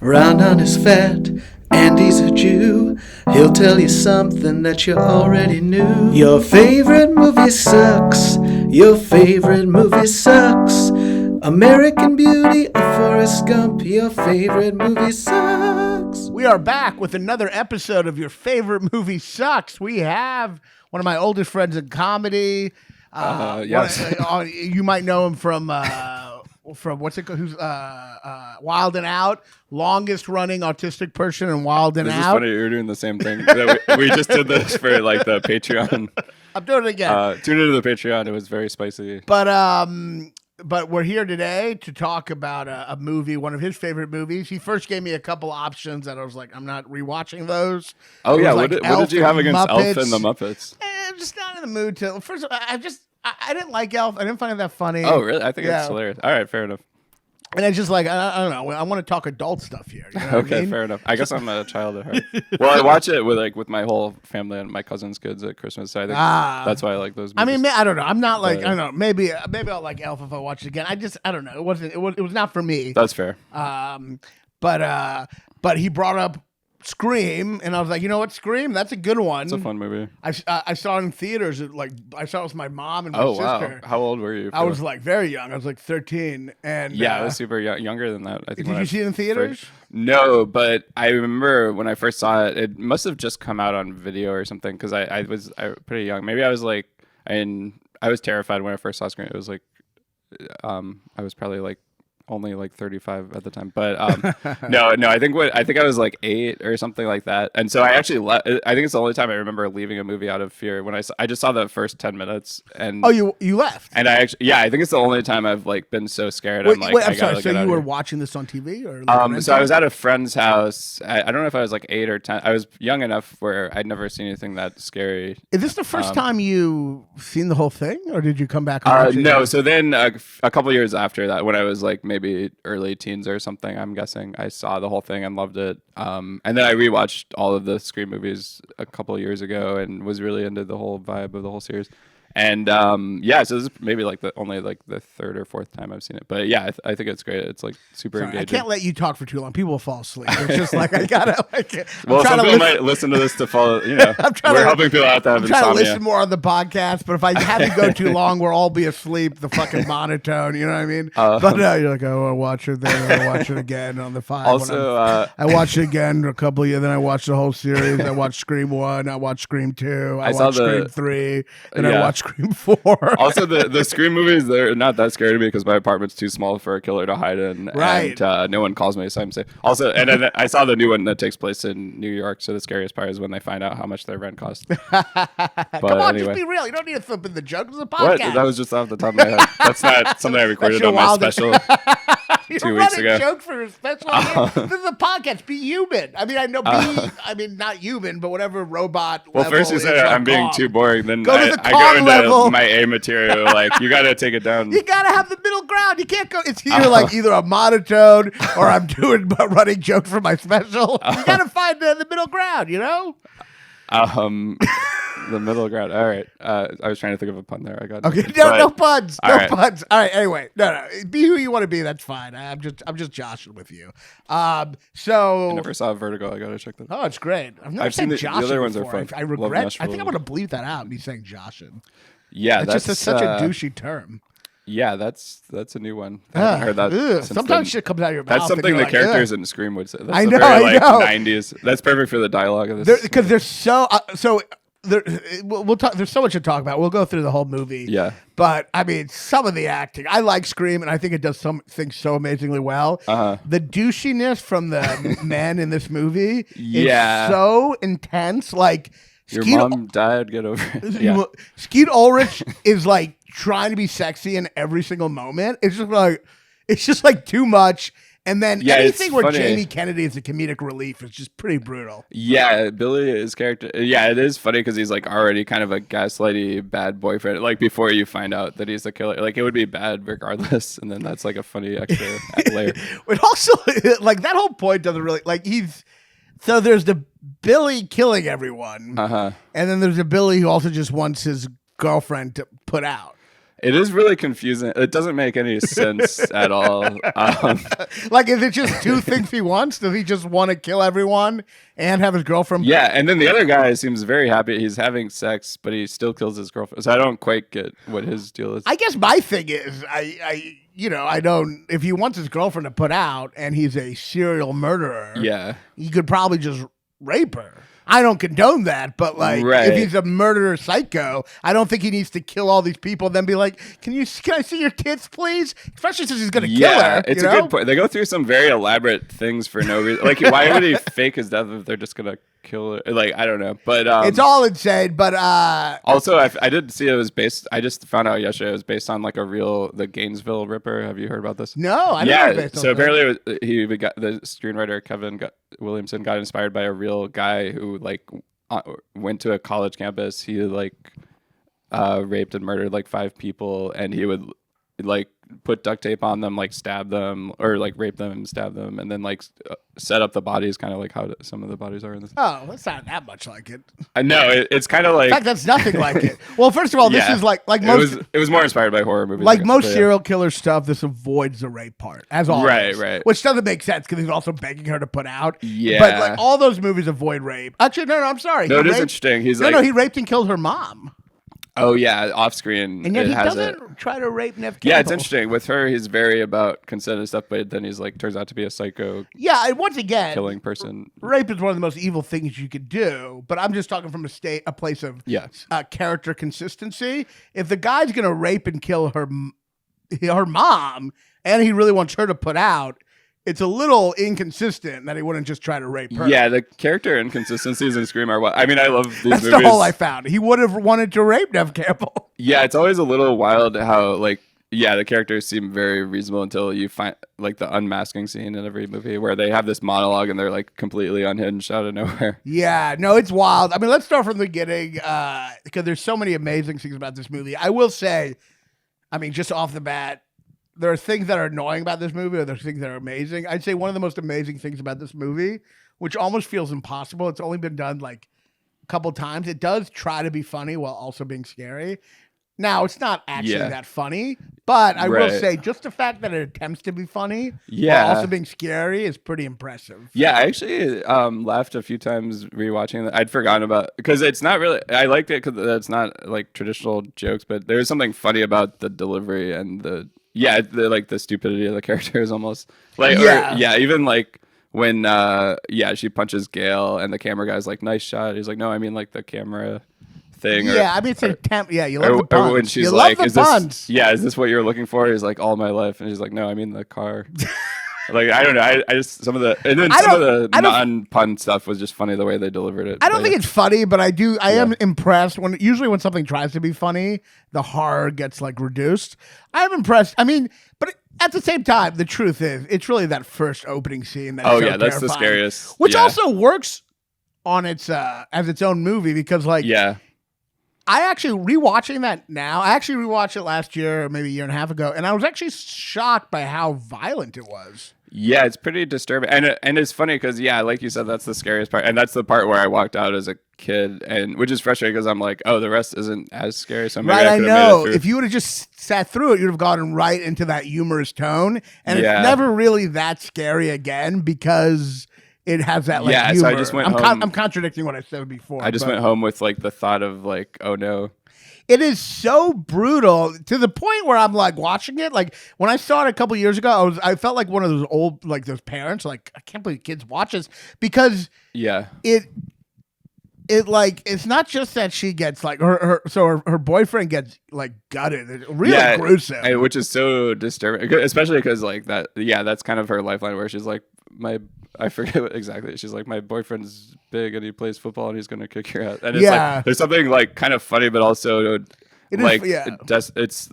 Raanan is fat and he's a Jew. He'll tell you something that you already knew. Your favorite movie sucks. Your favorite movie sucks. American Beauty or Forrest Gump. Your favorite movie sucks. We are back with another episode of Your Favorite Movie Sucks. We have one of my oldest friends in comedy. Yes. You might know him from what's it called? Who's Wild and Out, longest running autistic person in Wild and This Out. is funny. You're doing the same thing. we just did this for like the Patreon. I'm doing it again. Tune into the Patreon. It was very spicy. But we're here today to talk about a movie, one of his favorite movies. He first gave me a couple options that I was like, I'm not rewatching those. Oh yeah, like what did you have against Elf and the Muppets? I'm just not in the mood to. First of all, I didn't like Elf. I didn't find it that funny. Oh really? I think it's hilarious. All right, fair enough. And I just like, I don't know. I want to talk adult stuff here. You know what Okay, I mean? fair enough. I guess I'm a child at heart. Well, I watch it with my whole family and my cousin's kids at Christmas. So I think that's why I like those movies. I mean, I don't know. I'm not like, I don't know. Maybe I'll like Elf if I watch it again. I don't know. It was not for me. That's fair. But he brought up Scream, and I was like, you know what, Scream? That's a good one. It's a fun movie. I saw it in theaters. I saw it with my mom and my sister. Wow. How old were you? I was like very young. I was like 13, and yeah, I was super young, younger than that. I think. Did you see it in theaters? No, but I remember when I first saw it. It must have just come out on video or something because I was pretty young. Maybe I was like, I was terrified when I first saw Scream. It was like, I was probably like only like 35 at the time, but no, I think I was like 8 or something like that, and so I actually I think it's the only time I remember leaving a movie out of fear when I just saw the first 10 minutes and you left, and I think it's the only time I've like been so scared. I'm sorry. So you were watching this on TV or? So I was at a friend's house. I don't know if I was like 8 or 10. I was young enough where I'd never seen anything that scary. Is this the first time you seen the whole thing, or did you come back? And no. So then a couple years after that, when I was like maybe early teens or something, I'm guessing, I saw the whole thing and loved it. And then I rewatched all of the Scream movies a couple of years ago and was really into the whole vibe of the whole series. And so this is maybe like only the third or fourth time I've seen it. But yeah, I think it's great. It's like super engaging. I can't let you talk for too long. People will fall asleep. It's just like I gotta. Some people might listen to this to follow. You know, we're helping people out to have insomnia. I'm trying to listen more on the podcast, but if I have you go too long, we'll all be asleep. The fucking monotone. You know what I mean? But you're like, oh, I watch it. Then I watch it again on the 5. Also, I watched it again a couple of years. Then I watched the whole series. I watched Scream 1. I watched Scream 2. I watched Scream 3. And I watched Scream 4. Also, the Scream movies, they're not that scary to me because my apartment's too small for a killer to hide in. Right. And no one calls me, so I'm safe. Also, and then I saw the new one that takes place in New York, so the scariest part is when they find out how much their rent costs. Come on, just be real. You don't need to flip in the joke. It's a podcast. What? That was just off the top of my head. That's not something I recorded on my special 2 weeks ago. Joke for a special. This is a podcast. Be human. I mean, I know. I mean, not human, but whatever robot. Well, first you said I'm being too boring. Then I go into level. my A material. Like you got to take it down. You got to have the middle ground. You can't go. It's either a monotone or I'm doing running jokes for my special. You got to find the middle ground. You know. The middle ground. All right. I was trying to think of a pun there. I got okay. No puns. No puns. All right. Anyway, no. Be who you want to be. That's fine. I'm just joshing with you. So I never saw Vertigo. I gotta check that. Oh, it's great. I've seen the other ones before. are fun. I regret. I think I'm gonna bleep that out and be saying joshing. Yeah, that's just such a douchey term. Yeah, that's a new one. I haven't heard that. Sometimes shit comes out of your mouth. That's something the characters in Scream would say. That's I know. Very, 90s. That's perfect for the dialogue of this. Because they're so we'll talk. There's so much to talk about. We'll go through the whole movie. Yeah. But I mean, some of the acting. I like Scream, and I think it does some things so amazingly well. The douchiness from the men in this movie is so intense. Like your mom died. Get over it. Yeah. Skeet Ulrich is like trying to be sexy in every single moment. It's just like too much. And then anything where funny. Jamie Kennedy is a comedic relief is just pretty brutal. Yeah, Billy, his character. Yeah, it is funny because he's like already kind of a gaslighty bad boyfriend. Like before you find out that he's the killer, like it would be bad regardless. And then that's like a funny extra layer. But also, like that whole point doesn't really like so there's the Billy killing everyone, and then there's a Billy who also just wants his girlfriend to put out. It is really confusing. It doesn't make any sense at all. Like, is it just two things he wants? Does he just want to kill everyone and have his girlfriend? Yeah, and then the other guy seems very happy. He's having sex, but he still kills his girlfriend. So I don't quite get what his deal is. I guess my thing is, I don't. If he wants his girlfriend to put out and he's a serial murderer, he could probably just rape her. I don't condone that, but if he's a murderer psycho, I don't think he needs to kill all these people and then be like, can I see your tits, please? Especially since he's going to kill her. It's a good point. They go through some very elaborate things for no reason. Like, why would he fake his death if they're just going to kill her? Like, I don't know. But it's all insane. But also, I did see it was based. I just found out yesterday it was based on like the Gainesville Ripper. Have you heard about this? No, I didn't know it was based on so apparently the screenwriter Kevin Williamson got inspired by a real guy who went to a college campus. He raped and murdered like 5 people, and he would put duct tape on them, stab them, or rape them and stab them, and then set up the bodies, kind of like how some of the bodies are in this. Oh, that's not that much like it. No, it's kind of like. In fact, that's nothing like it. Well, first of all, this is like most. It was more inspired by horror movies. Like most serial killer stuff, this avoids the rape part, as always. Right. Which doesn't make sense because he's also begging her to put out. Yeah. But all those movies avoid rape. Actually, no, I'm sorry. No, it is interesting. He raped and killed her mom. Oh yeah, off screen. And yet he doesn't try to rape Nev Campbell. Yeah, it's interesting. With her, he's very about consent and stuff, but then he's turns out to be a psycho. Yeah, and once again, killing person. Rape is one of the most evil things you could do. But I'm just talking from a place of character consistency. If the guy's gonna rape and kill her mom, and he really wants her to put out, it's a little inconsistent that he wouldn't just try to rape her. Yeah, the character inconsistencies in Scream are what I mean. I love these movies. That's the whole I found. He would have wanted to rape Nev Campbell. Yeah, it's always a little wild how the characters seem very reasonable until you find the unmasking scene in every movie where they have this monologue and they're completely unhinged out of nowhere. Yeah, no, it's wild. I mean, let's start from the beginning because there's so many amazing things about this movie. I will say, I mean, just off the bat, there are things that are annoying about this movie, or there's things that are amazing. I'd say one of the most amazing things about this movie, which almost feels impossible, it's only been done a couple times. It does try to be funny while also being scary. Now, it's not actually that funny, but I will say just the fact that it attempts to be funny while also being scary is pretty impressive. Yeah, I actually laughed a few times rewatching that. I'd forgotten about because it's not really. I liked it because it's not traditional jokes, but there's something funny about the delivery and the stupidity of the characters almost. Even when she punches Gail and the camera guy's nice shot. He's no, I mean the camera thing. I mean it's an attempt. Yeah, you love the puns. When she's is this what you're looking for? He's all my life, and she's no, I mean the car. I don't know. I just some of the non-pun stuff was just funny the way they delivered it. I don't think it's funny, but I am impressed when something tries to be funny, the horror gets reduced. I am impressed. I mean, but at the same time, the truth is, it's really that first opening scene that's so that's the scariest. Which also works on its as its own movie because I actually rewatching that now. I actually rewatched it last year, or maybe a year and a half ago, and I was actually shocked by how violent it was. Yeah, it's pretty disturbing, and it's funny because like you said, that's the scariest part, and that's the part where I walked out as a kid, and which is frustrating because I'm the rest isn't as scary. So maybe I know if you would have just sat through it, you'd have gotten right into that humorous tone, and it's never really that scary again because it has that humor. So I just went home. I'm contradicting what I said before. I just went home with the thought of oh no. It is so brutal to the point where I'm watching it. When I saw it a couple years ago, I felt like one of those old those parents. I can't believe kids watch this because it's not just that she gets her boyfriend gets gutted. It's really gruesome, which is so disturbing, especially because that that's kind of her lifeline where she's I forget what exactly. She's my boyfriend's big and he plays football and he's going to kick your ass. And it's there's something kind of funny, but also it's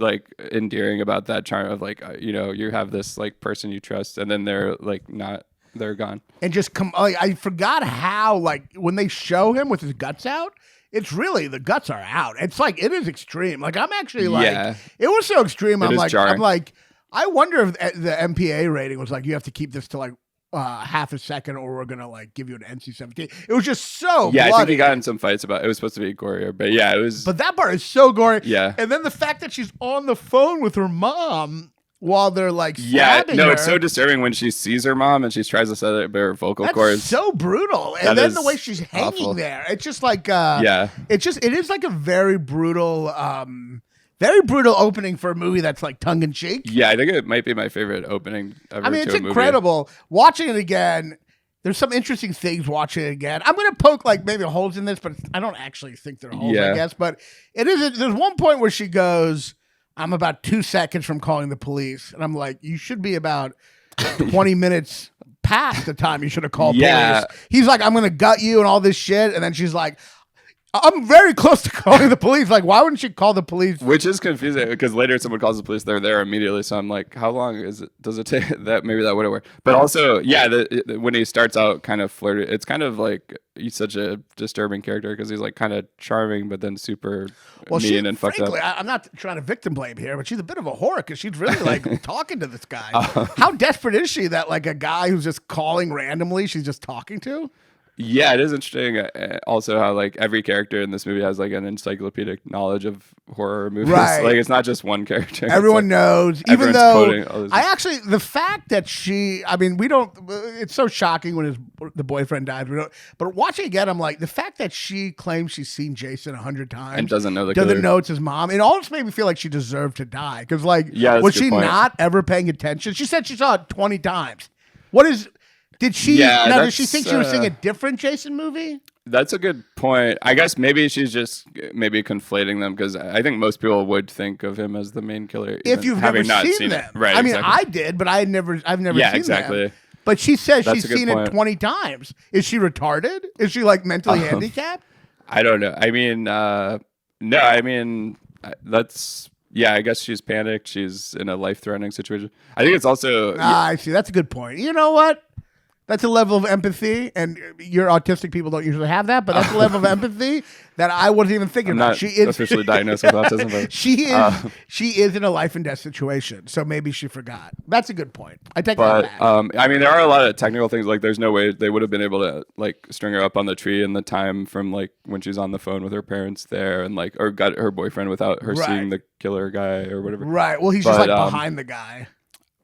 endearing about that charm of you have this person you trust and then they're they're gone. And just I forgot how when they show him with his guts out, it's really the guts are out. It's it is extreme. I'm actually it was so extreme. I'm jarring. I wonder if the MPA rating was you have to keep this to half a second, or we're gonna like give you an NC-17. It was just so Yeah, bloody. I think he got in some fights about it was supposed to be gorier, but yeah, it was. But that part is so gory. Yeah. And then the fact that she's on the phone with her mom while they're like Yeah, stabbing no, her. it's so disturbing when she sees her mom and she tries to set up her vocal That's cords. so brutal. And That then the is way she's hanging awful. there, it's just like Yeah. it is like a very brutal opening for a movie that's like tongue in cheek. Yeah, I think it might be my favorite opening ever. I mean, to it's a movie. incredible. Watching it again, there's some interesting things watching it again. I'm gonna poke like maybe holes in this, but I don't actually think they're holes, I Yeah. guess. But it is. There's one point where she goes, "I'm about 2 seconds from calling the police," and I'm like, "You should be about 20 minutes past the time you should have called Yeah. police." He's like, "I'm gonna gut you" and all this shit, and then she's like, "I'm very close to calling the police." Like, why wouldn't she call the police? Which is confusing because later someone calls the police, they're there immediately. So I'm like, how long does it take? That maybe that would have worked. But also, yeah, when he starts out kind of flirty, it's kind of like he's such a disturbing character because he's like kind of charming, but then super mean and fucked frankly, up. I'm not trying to victim blame here, but she's a bit of a whore because she's really like talking to this guy. How desperate is she that like a guy who's just calling randomly, she's just talking to? Yeah, it is interesting. Also, how like every character in this movie has like an encyclopedic knowledge of horror movies. Right. Like it's not just one character. It's Everyone like, knows, even everyone's though quoting all this- I actually, the fact that she, I mean, we don't, it's so shocking when the boyfriend dies. We don't, but watching again, I'm like, the fact that she claims she's seen Jason 100 times and doesn't know the doesn't killer. know it's his mom. It almost made me feel like she deserved to die. Because like, Yeah, that's was a good she point. not ever paying attention? She said she saw it 20 times. What is, did she, Yeah, now did she that's, think she was seeing a different Jason movie? That's a good point. I guess maybe she's just maybe conflating them because I think most people would think of him as the main killer. If even you've having never not seen them. it. Right. I mean, exactly. I did, but I've never Yeah, seen exactly. them. But she says That's she's a good seen it point. 20 times. Is she retarded? Is she like mentally handicapped? I don't know. I mean, no, I mean, that's, yeah, I guess she's panicked. She's in a life-threatening situation. I think it's also, I see. That's a good point. You know what? That's a level of empathy, and your autistic people don't usually have that, but that's a level of empathy that I wasn't even thinking I'm about. not She is officially diagnosed with autism, but she is in a life and death situation, so maybe she forgot. That's a good point. I take that but back. I mean, there are a lot of technical things. Like, there's no way they would have been able to like string her up on the tree in the time from like when she's on the phone with her parents there, and like or got her boyfriend without her Right. seeing the killer guy or whatever. Right. Well, he's just but, like behind the guy.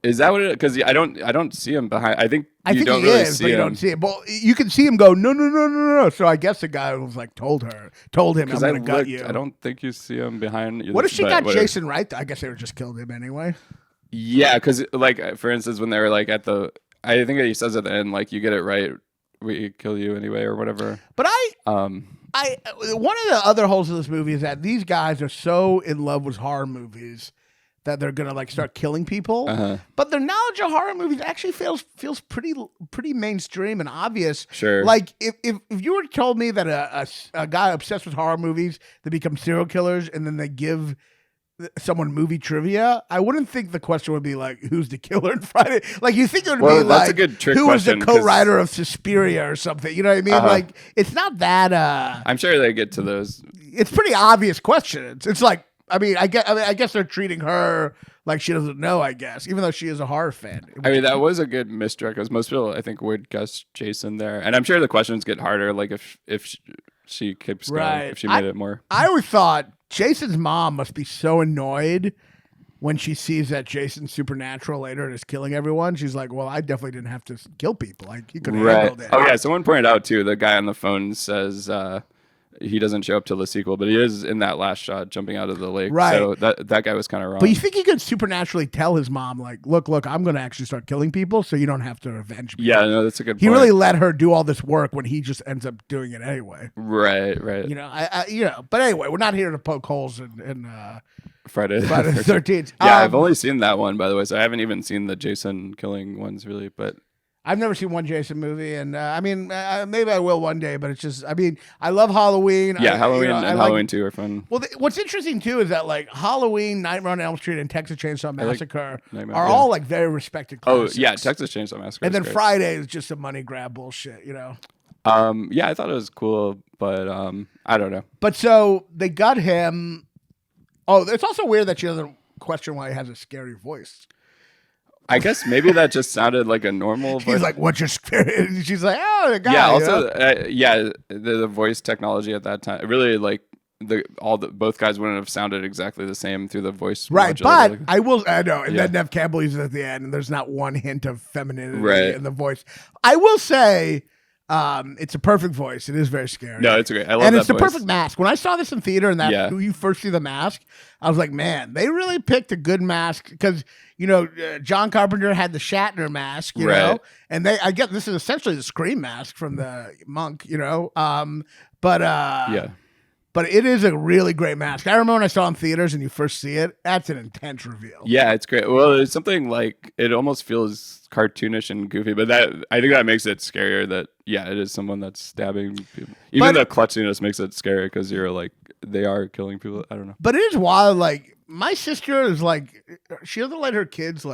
Is that what it is? Because I don't see him behind. I think I you think don't he really is, see but you him. don't see it. Well, you can see him go, no. So I guess the guy was like, told him, I'm Because going to gut you. I don't think you see him behind. What if she but got whatever. Jason right? I guess they would just killed him anyway. Yeah, because like for instance, when they were like at the, I think he says at the end like, you get it right, we kill you anyway or whatever. But one of the other holes of this movie is that these guys are so in love with horror movies that they're gonna like start killing people. Uh-huh. But their knowledge of horror movies actually feels pretty mainstream and obvious. Sure. Like if you were told me that a guy obsessed with horror movies that become serial killers and then they give someone movie trivia, I wouldn't think the question would be like, who's the killer in Friday? Like you think it would Well, be that's like, a good trick who was the question, 'cause- co-writer of Suspiria or something? You know what I mean? Uh-huh. Like it's not that. I'm sure they get to those. It's pretty obvious questions. It's like, I guess they're treating her like she doesn't know, I guess, even though she is a horror fan. I mean, that was a good misdirect because most people, I think, would guess Jason there, and I'm sure the questions get harder. Like if she keeps going, Right. if she made it more. I always thought Jason's mom must be so annoyed when she sees that Jason's supernatural later and is killing everyone. She's like, well, I definitely didn't have to kill people. Like he could have Right. handled it. Oh yeah. Someone pointed out too. The guy on the phone says he doesn't show up till the sequel, but he is in that last shot jumping out of the lake. Right. So that guy was kind of wrong. But you think he could supernaturally tell his mom, like, look, I'm going to actually start killing people so you don't have to avenge me. Yeah. No, that's a good. He point. really let her do all this work when he just ends up doing it anyway. Right. Right. You know, but anyway, we're not here to poke holes in Friday the Friday the 13th. Yeah, I've only seen that one, by the way, so I haven't even seen the Jason killing ones really. But I've never seen one Jason movie, and maybe I will one day. But it's just, I love Halloween. yeah, Halloween I and like- Halloween 2 are fun. Well, what's interesting too is that like Halloween, Nightmare on Elm Street, and Texas Chainsaw Massacre Nightmare, are yeah. all like very respected Oh classics. yeah, Texas Chainsaw Massacre. And is then great. Friday is just a money grab bullshit, you know. Yeah, I thought it was cool, but I don't know. But so they got him. Oh, it's also weird that she doesn't question why he has a scary voice. I guess maybe that just sounded like a normal voice. He's like, what's your spirit? She's like, oh, the guy. Yeah. Also, the voice technology at that time really like both guys wouldn't have sounded exactly the same through the voice. Right, modulator. but I know, and then Nev Campbell uses it at the end, and there's not one hint of femininity in the voice. I will say, it's a perfect voice. It is very scary. No, it's great. I love and that it's the voice. perfect mask. When I saw this in theater, and when you first see the mask, I was like, man, they really picked a good mask because John Carpenter had the Shatner mask, you know, and I get this is essentially the Scream mask from the Monk, But it is a really great mask. I remember when I saw it in theaters and you first see it, that's an intense reveal. Yeah, it's great. Well, it's something like, it almost feels cartoonish and goofy, but I think that makes it scarier that, it is someone that's stabbing people. Even the clutchiness makes it scary because you're like, they are killing people. I don't know. But it is wild. Like, my sister is like, she doesn't let her kids,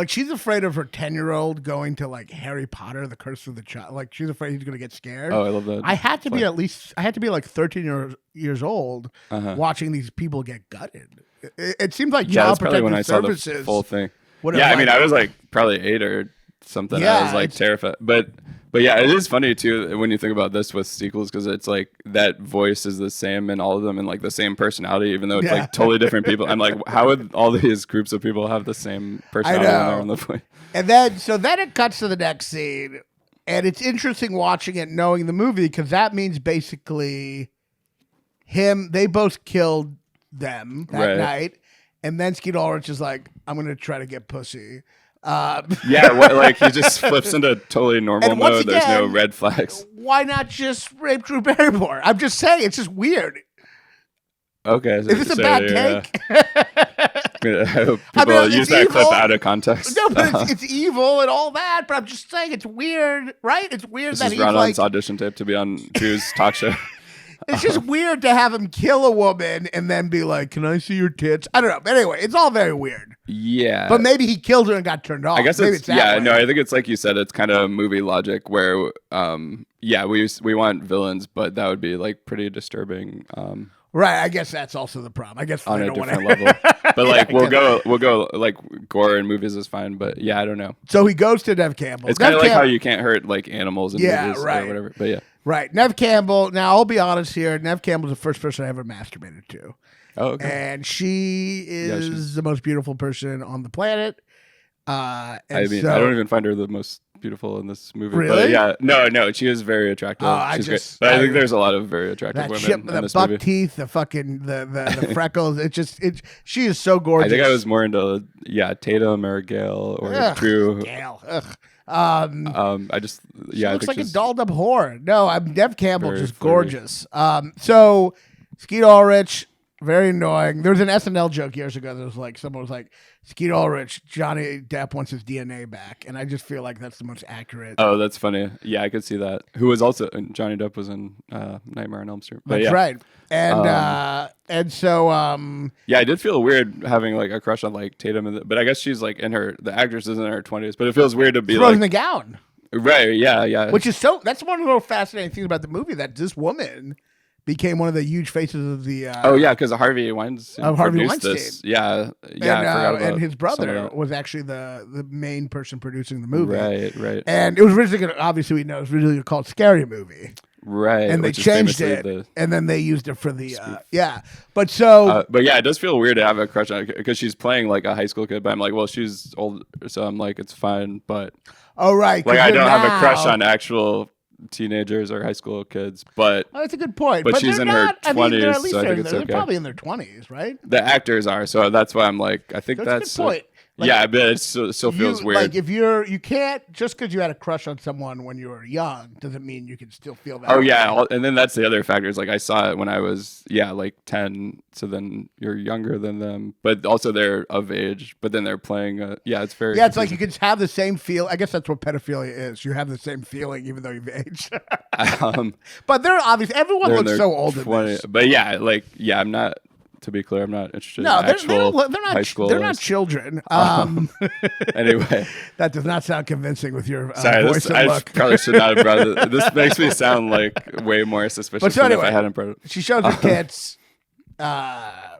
she's afraid of her 10-year-old going to like Harry Potter, The Curse of the Child. Like she's afraid he's going to get scared. Oh, I love that. I had to be like 13 years old watching these people get gutted. It seems like Child Protective Services. Saw the full thing. I mean, I was like probably 8 or something. Yeah, I was like terrified. But yeah, it is funny too when you think about this with sequels because it's like that voice is the same in all of them and like the same personality, even though it's like totally different people. I'm like, how would all these groups of people have the same personality when they're on the voice? And then it cuts to the next scene, and it's interesting watching it, knowing the movie, because that means basically they both killed them that night, and then Skeet Ulrich is like, I'm going to try to get pussy. Like he just flips into totally normal mode. There's no red flags. Why not just rape Drew Barrymore? I'm just saying, it's just weird. Okay. Is this a bad take? I hope people use that clip out of context. No, but it's evil and all that. But I'm just saying, it's weird, right? It's weird that he's Raanan's audition tape to be on Drew's talk show. It's just weird to have him kill a woman and then be like, "Can I see your tits?" I don't know. But anyway, it's all very weird. Yeah. But maybe he killed her and got turned off. I guess maybe it's I think it's like you said, it's kind of movie logic where we want villains, but that would be like pretty disturbing. Right, I guess that's also the problem. I guess on a different level. But like we'll go like gore in movies is fine, but I don't know. So he goes to Nev Campbell. It's kind of like how you can't hurt like animals in movies or whatever. But right. Nev Campbell. Now I'll be honest here. Nev Campbell's the first person I ever masturbated to. Oh, okay. And she is the most beautiful person on the planet. I don't even find her the most beautiful in this movie. Really? But no, she is very attractive. She's great. But I think there's a lot of very attractive women in this movie. The buck teeth, the fucking the freckles. She is so gorgeous. I think I was more into Tatum or Gail or Drew. Gail. I just she looks like a dolled up whore. No, I'm Nev Campbell, just gorgeous. So Skeet Ulrich, very annoying. There was an SNL joke years ago that was like, someone was like, Skeet Ulrich, Johnny Depp wants his DNA back. And I just feel like that's the most accurate. Oh, that's funny. Yeah, I could see that. Who was also, Johnny Depp was in Nightmare on Elm Street. But that's right. And so. I did feel weird having like a crush on like Tatum. But I guess she's like the actress is in her 20s. But it feels weird to be in the gown. Right, yeah. Which is that's one of the most fascinating things about the movie, that this woman became one of the huge faces of the. Because Harvey Weinstein. This. Yeah, I forgot about and his brother was actually the main person producing the movie. Right. And it was originally obviously we know it was originally called Scary Movie. Right. And they changed it, and then they used it for the But so. But it does feel weird to have a crush on her because she's playing like a high school kid. But I'm like, well, she's old, so I'm like, it's fine. But. Oh right. Like I don't have a crush on actual teenagers or high school kids, but that's a good point. But she's in her 20s, so I think it's okay. They're probably in their 20s, right? The actors are, so that's why I'm like, I think that's a good point. But it still feels weird. Like if you can't, just because you had a crush on someone when you were young doesn't mean you can still feel that. Oh yeah, and then that's the other factor. Is like I saw it when I was like 10, so then you're younger than them, but also they're of age. But then they're playing. It's very. Yeah, it's like you can have the same feel. I guess that's what pedophilia is. You have the same feeling even though you've aged. But they're obviously everyone looks so old in this. But I'm not. To be clear, I'm not interested in high school. They're not children. Anyway. That does not sound convincing with your voice and look. I probably should not have brought it. This makes me sound like way more suspicious than if I hadn't brought it. She shows her tits.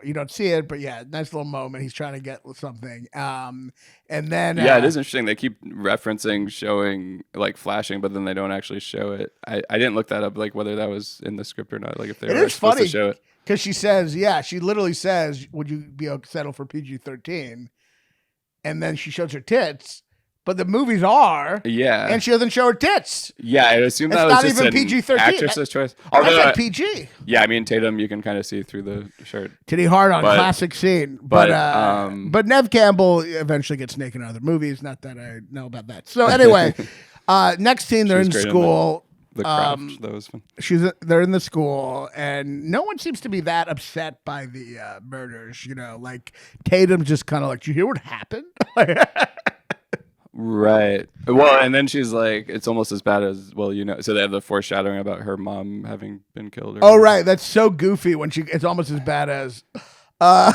you don't see it, but yeah, nice little moment. He's trying to get something. And then yeah, it is interesting. They keep referencing showing like flashing, but then they don't actually show it. I didn't look that up, like whether that was in the script or not. Like if they were supposed to show it. Because she says, she literally says, would you be settled for PG-13? And then she shows her tits, but the movies are. Yeah. And she doesn't show her tits. Yeah, I assume that it's was not just even an PG-13. actress's choice. Although, I said PG. Yeah, I mean, Tatum, you can kind of see through the shirt. Titty hard on, classic scene. But Nev Campbell eventually gets naked in other movies. Not that I know about that. So anyway, next scene, they're in school. The craft, that was fun. They're in the school, and no one seems to be that upset by the murders. You know, like Tatum's just kind of like, "Do you hear what happened?" Right. Well, and then she's like, "It's almost as bad as you know." So they have the foreshadowing about her mom having been killed. Oh, right. That's so goofy when it's almost as bad as. I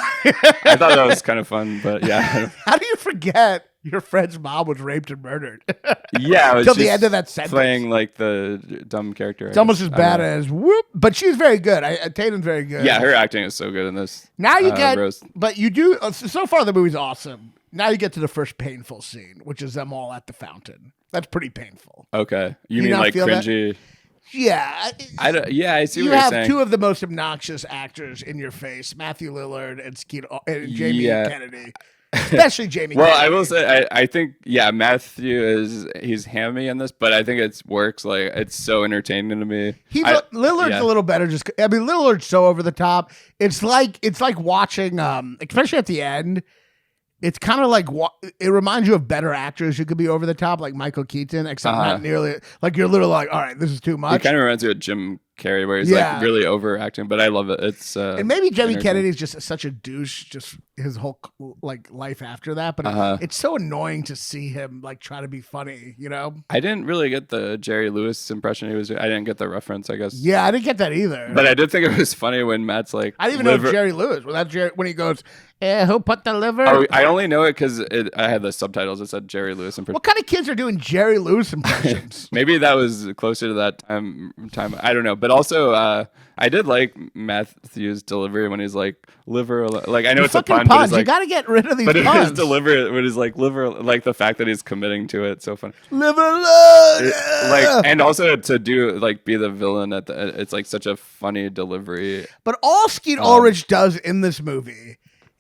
thought that was kind of fun, but yeah. How do you forget your friend's mom was raped and murdered? Yeah, until the end of that sentence. Playing like the dumb character. It's almost as bad as whoop, but she's very good. Tatum's very good. Yeah, her acting is so good in this. Now you get, but you do. So far, the movie's awesome. Now you get to the first painful scene, which is them all at the fountain. That's pretty painful. Okay, you mean like cringy? That? Yeah. I see what you're saying. You have two of the most obnoxious actors in your face, Matthew Lillard and Jamie Kennedy. Especially Jamie Kennedy. I will say, I think, Matthew he's hammy in this, but I think it works. Like, it's so entertaining to me. Lillard's a little better. Lillard's so over the top. It's like watching, especially at the end, it's kind of like it reminds you of better actors who could be over the top, like Michael Keaton, except not nearly. Like you're literally like, all right, this is too much. It kind of reminds you of Jim Carrey, where he's like really overacting, but I love it. It's and maybe Jamie Kennedy's just such a douche, just his whole like life after that. But it's so annoying to see him like try to be funny, you know. I didn't really get the Jerry Lewis impression he was. I didn't get the reference, I guess. Yeah, I didn't get that either. But I did think it was funny when Matt's like, I didn't even know it was Jerry Lewis. When he goes, who put the liver? Oh, I only know it because I had the subtitles. It said Jerry Lewis impression. What kind of kids are doing Jerry Lewis impressions? Maybe that was closer to that time. I don't know. But also, I did like Matthew's delivery when he's like liver. Like I know it's a pun, but it's like, you got to get rid of these puns. But his delivery when he's like liver, like the fact that he's committing to it, so fun. Liver, like, and also to do like be the villain it's like such a funny delivery. But all Skeet Ulrich does in this movie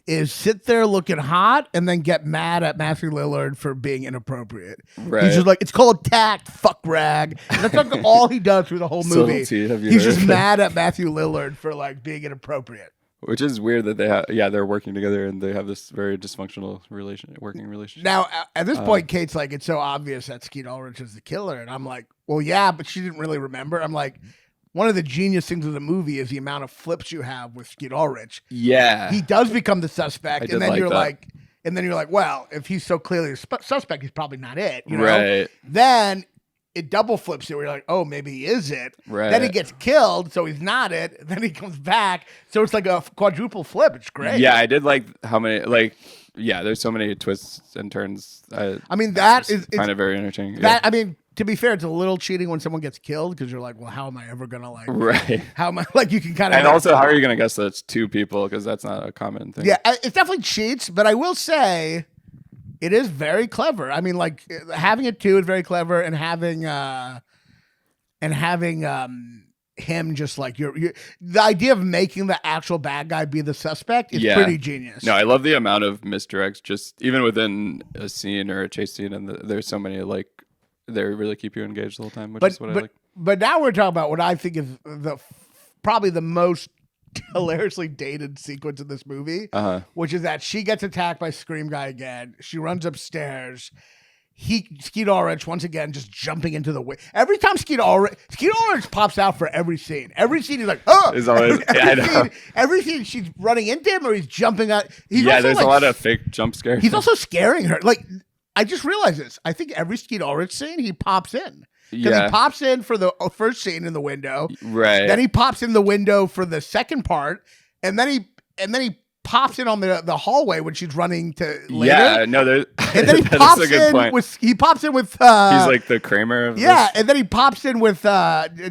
is sit there looking hot and then get mad at Matthew Lillard for being inappropriate. Right. He's just like, it's called tact, fuck rag. And that's like all he does through the whole movie. He's just mad at Matthew Lillard for like being inappropriate. Which is weird that they're working together and they have this very dysfunctional working relationship. Now, at this point, Kate's like, it's so obvious that Skeet Ulrich is the killer. And I'm like, well, yeah, but she didn't really remember. I'm like, one of the genius things of the movie is the amount of flips you have with Skeet Ulrich. Yeah. He does become the suspect. And then you're like, well, if he's so clearly a suspect, he's probably not it. You know? Right. Then it double flips you where you're like, oh, maybe he is it. Right. Then he gets killed, so he's not it. Then he comes back. So it's like a quadruple flip. It's great. Yeah, I did like how many, there's so many twists and turns. I mean, that is kind of very entertaining. I mean, to be fair, it's a little cheating when someone gets killed because you're like, well, how am I ever going to right. How am I, you can kind of. And also, how are you going to guess that it's two people? Because that's not a common thing. Yeah, it definitely cheats, but I will say it is very clever. I mean, having it two is very clever, and having him just like the idea of making the actual bad guy be the suspect is pretty genius. No, I love the amount of misdirects just even within a scene or a chase scene, and there's so many they really keep you engaged the whole time, which is what I like. But now we're talking about what I think is probably the most hilariously dated sequence in this movie, which is that she gets attacked by Scream Guy again. She runs upstairs. Skeet Ulrich once again just jumping into the way. Every time Skeet Ulrich pops out for every scene. Every scene he's like, oh! There's always, every scene she's running into him or he's jumping out. There's a lot of fake jump scares. He's also scaring her. I just realized this. I think every Skeet Ulrich scene he pops in. Because he pops in for the first scene in the window. Right. Then he pops in the window for the second part. And then he pops in on the hallway when she's running to later. Yeah, no, And then he pops in with he's like the Kramer of this. and then he pops in with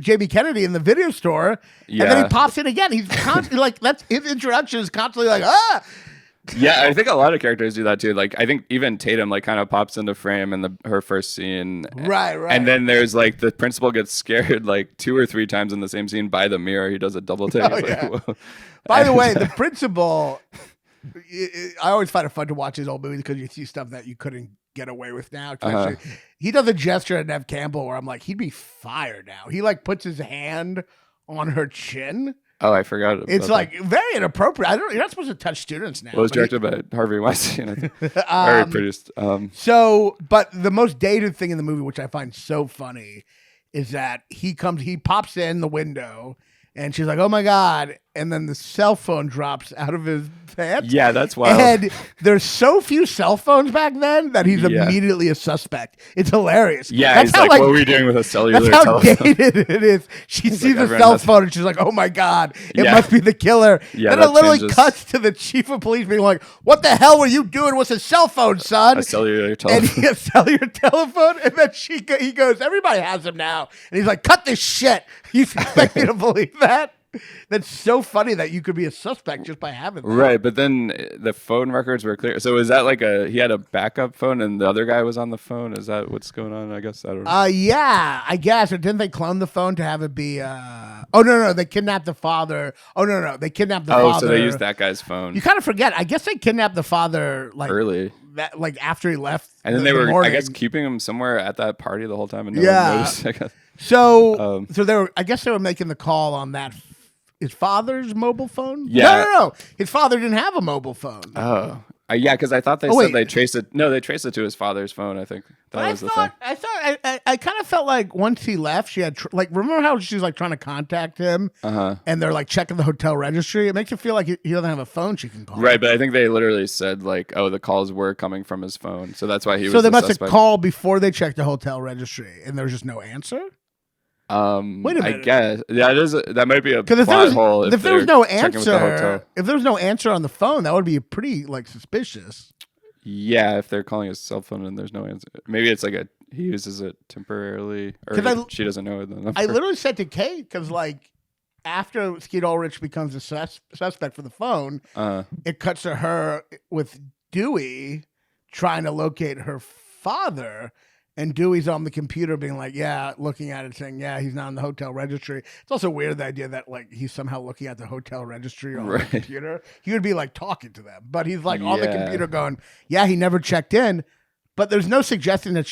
Jamie Kennedy in the video store. Yeah. And then he pops in again. He's constantly like, that's his introduction is constantly like, Yeah, I think a lot of characters do that too. Like, I think even Tatum like kind of pops into frame in her first scene. Right. And then there's like the principal gets scared like 2 or 3 times in the same scene by the mirror. He does a double take. By the way, the principal, I always find it fun to watch his old movies because you see stuff that you couldn't get away with now. He does a gesture at Nev Campbell where I'm like, he'd be fired now. He like puts his hand on her chin. Oh, I forgot. It's like very inappropriate. You're not supposed to touch students now. Well, it was directed by Harvey Weinstein. I think. Or produced. But the most dated thing in the movie, which I find so funny, is that he pops in the window, and she's like, "Oh my God!" And then the cell phone drops out of his pants. Yeah, that's wild. And there's so few cell phones back then that he's immediately a suspect. It's hilarious. Yeah, that's he's like, "What are we doing with a cellular telephone?" That's how dated it is. She sees a cell phone and she's like, "Oh my God, it must be the killer." Yeah, then it literally cuts to the chief of police being like, "What the hell were you doing with a cell phone, son?" A cellular telephone. And he has cellular telephone, and then he goes, "Everybody has them now." And he's like, "Cut this shit." You expect me to believe that? That's so funny that you could be a suspect just by having that. Right, but then the phone records were clear. So is that like he had a backup phone and the other guy was on the phone? Is that what's going on? I guess I don't know. Yeah, I guess. Or didn't they clone the phone to have it be Oh no, they kidnapped the father. Oh no, they kidnapped the father. Oh, so they used that guy's phone. You kind of forget. I guess they kidnapped the father like early. That like after he left. And then they were I guess keeping him somewhere at that party the whole time and no one noticed, I guess. So they were making the call on that his father's mobile phone? Yeah. No. His father didn't have a mobile phone. Oh. Yeah, because I thought they said they traced it. No, they traced it to his father's phone, I think. That was the thing. I kind of felt like once he left, she had, remember how she was like trying to contact him? And they're like checking the hotel registry? It makes it feel like he doesn't have a phone she can call. Right, but I think they literally said like, oh, the calls were coming from his phone. So that's why he was So they must suspect. have called before they checked the hotel registry and there was just no answer? Wait a minute. I guess that might be a plot hole. If there was no answer on the phone, that would be pretty like suspicious. Yeah, if they're calling his cell phone and there's no answer, maybe it's like he uses it temporarily, or she doesn't know the number. I literally said to Kate because like after Skeet Ulrich becomes a suspect for the phone, it cuts to her with Dewey trying to locate her father. And Dewey's on the computer being like, looking at it saying, he's not in the hotel registry. It's also weird, the idea that like he's somehow looking at the hotel registry on the computer. He would be like talking to them. But he's like on the computer going, he never checked in. But there's no suggestion that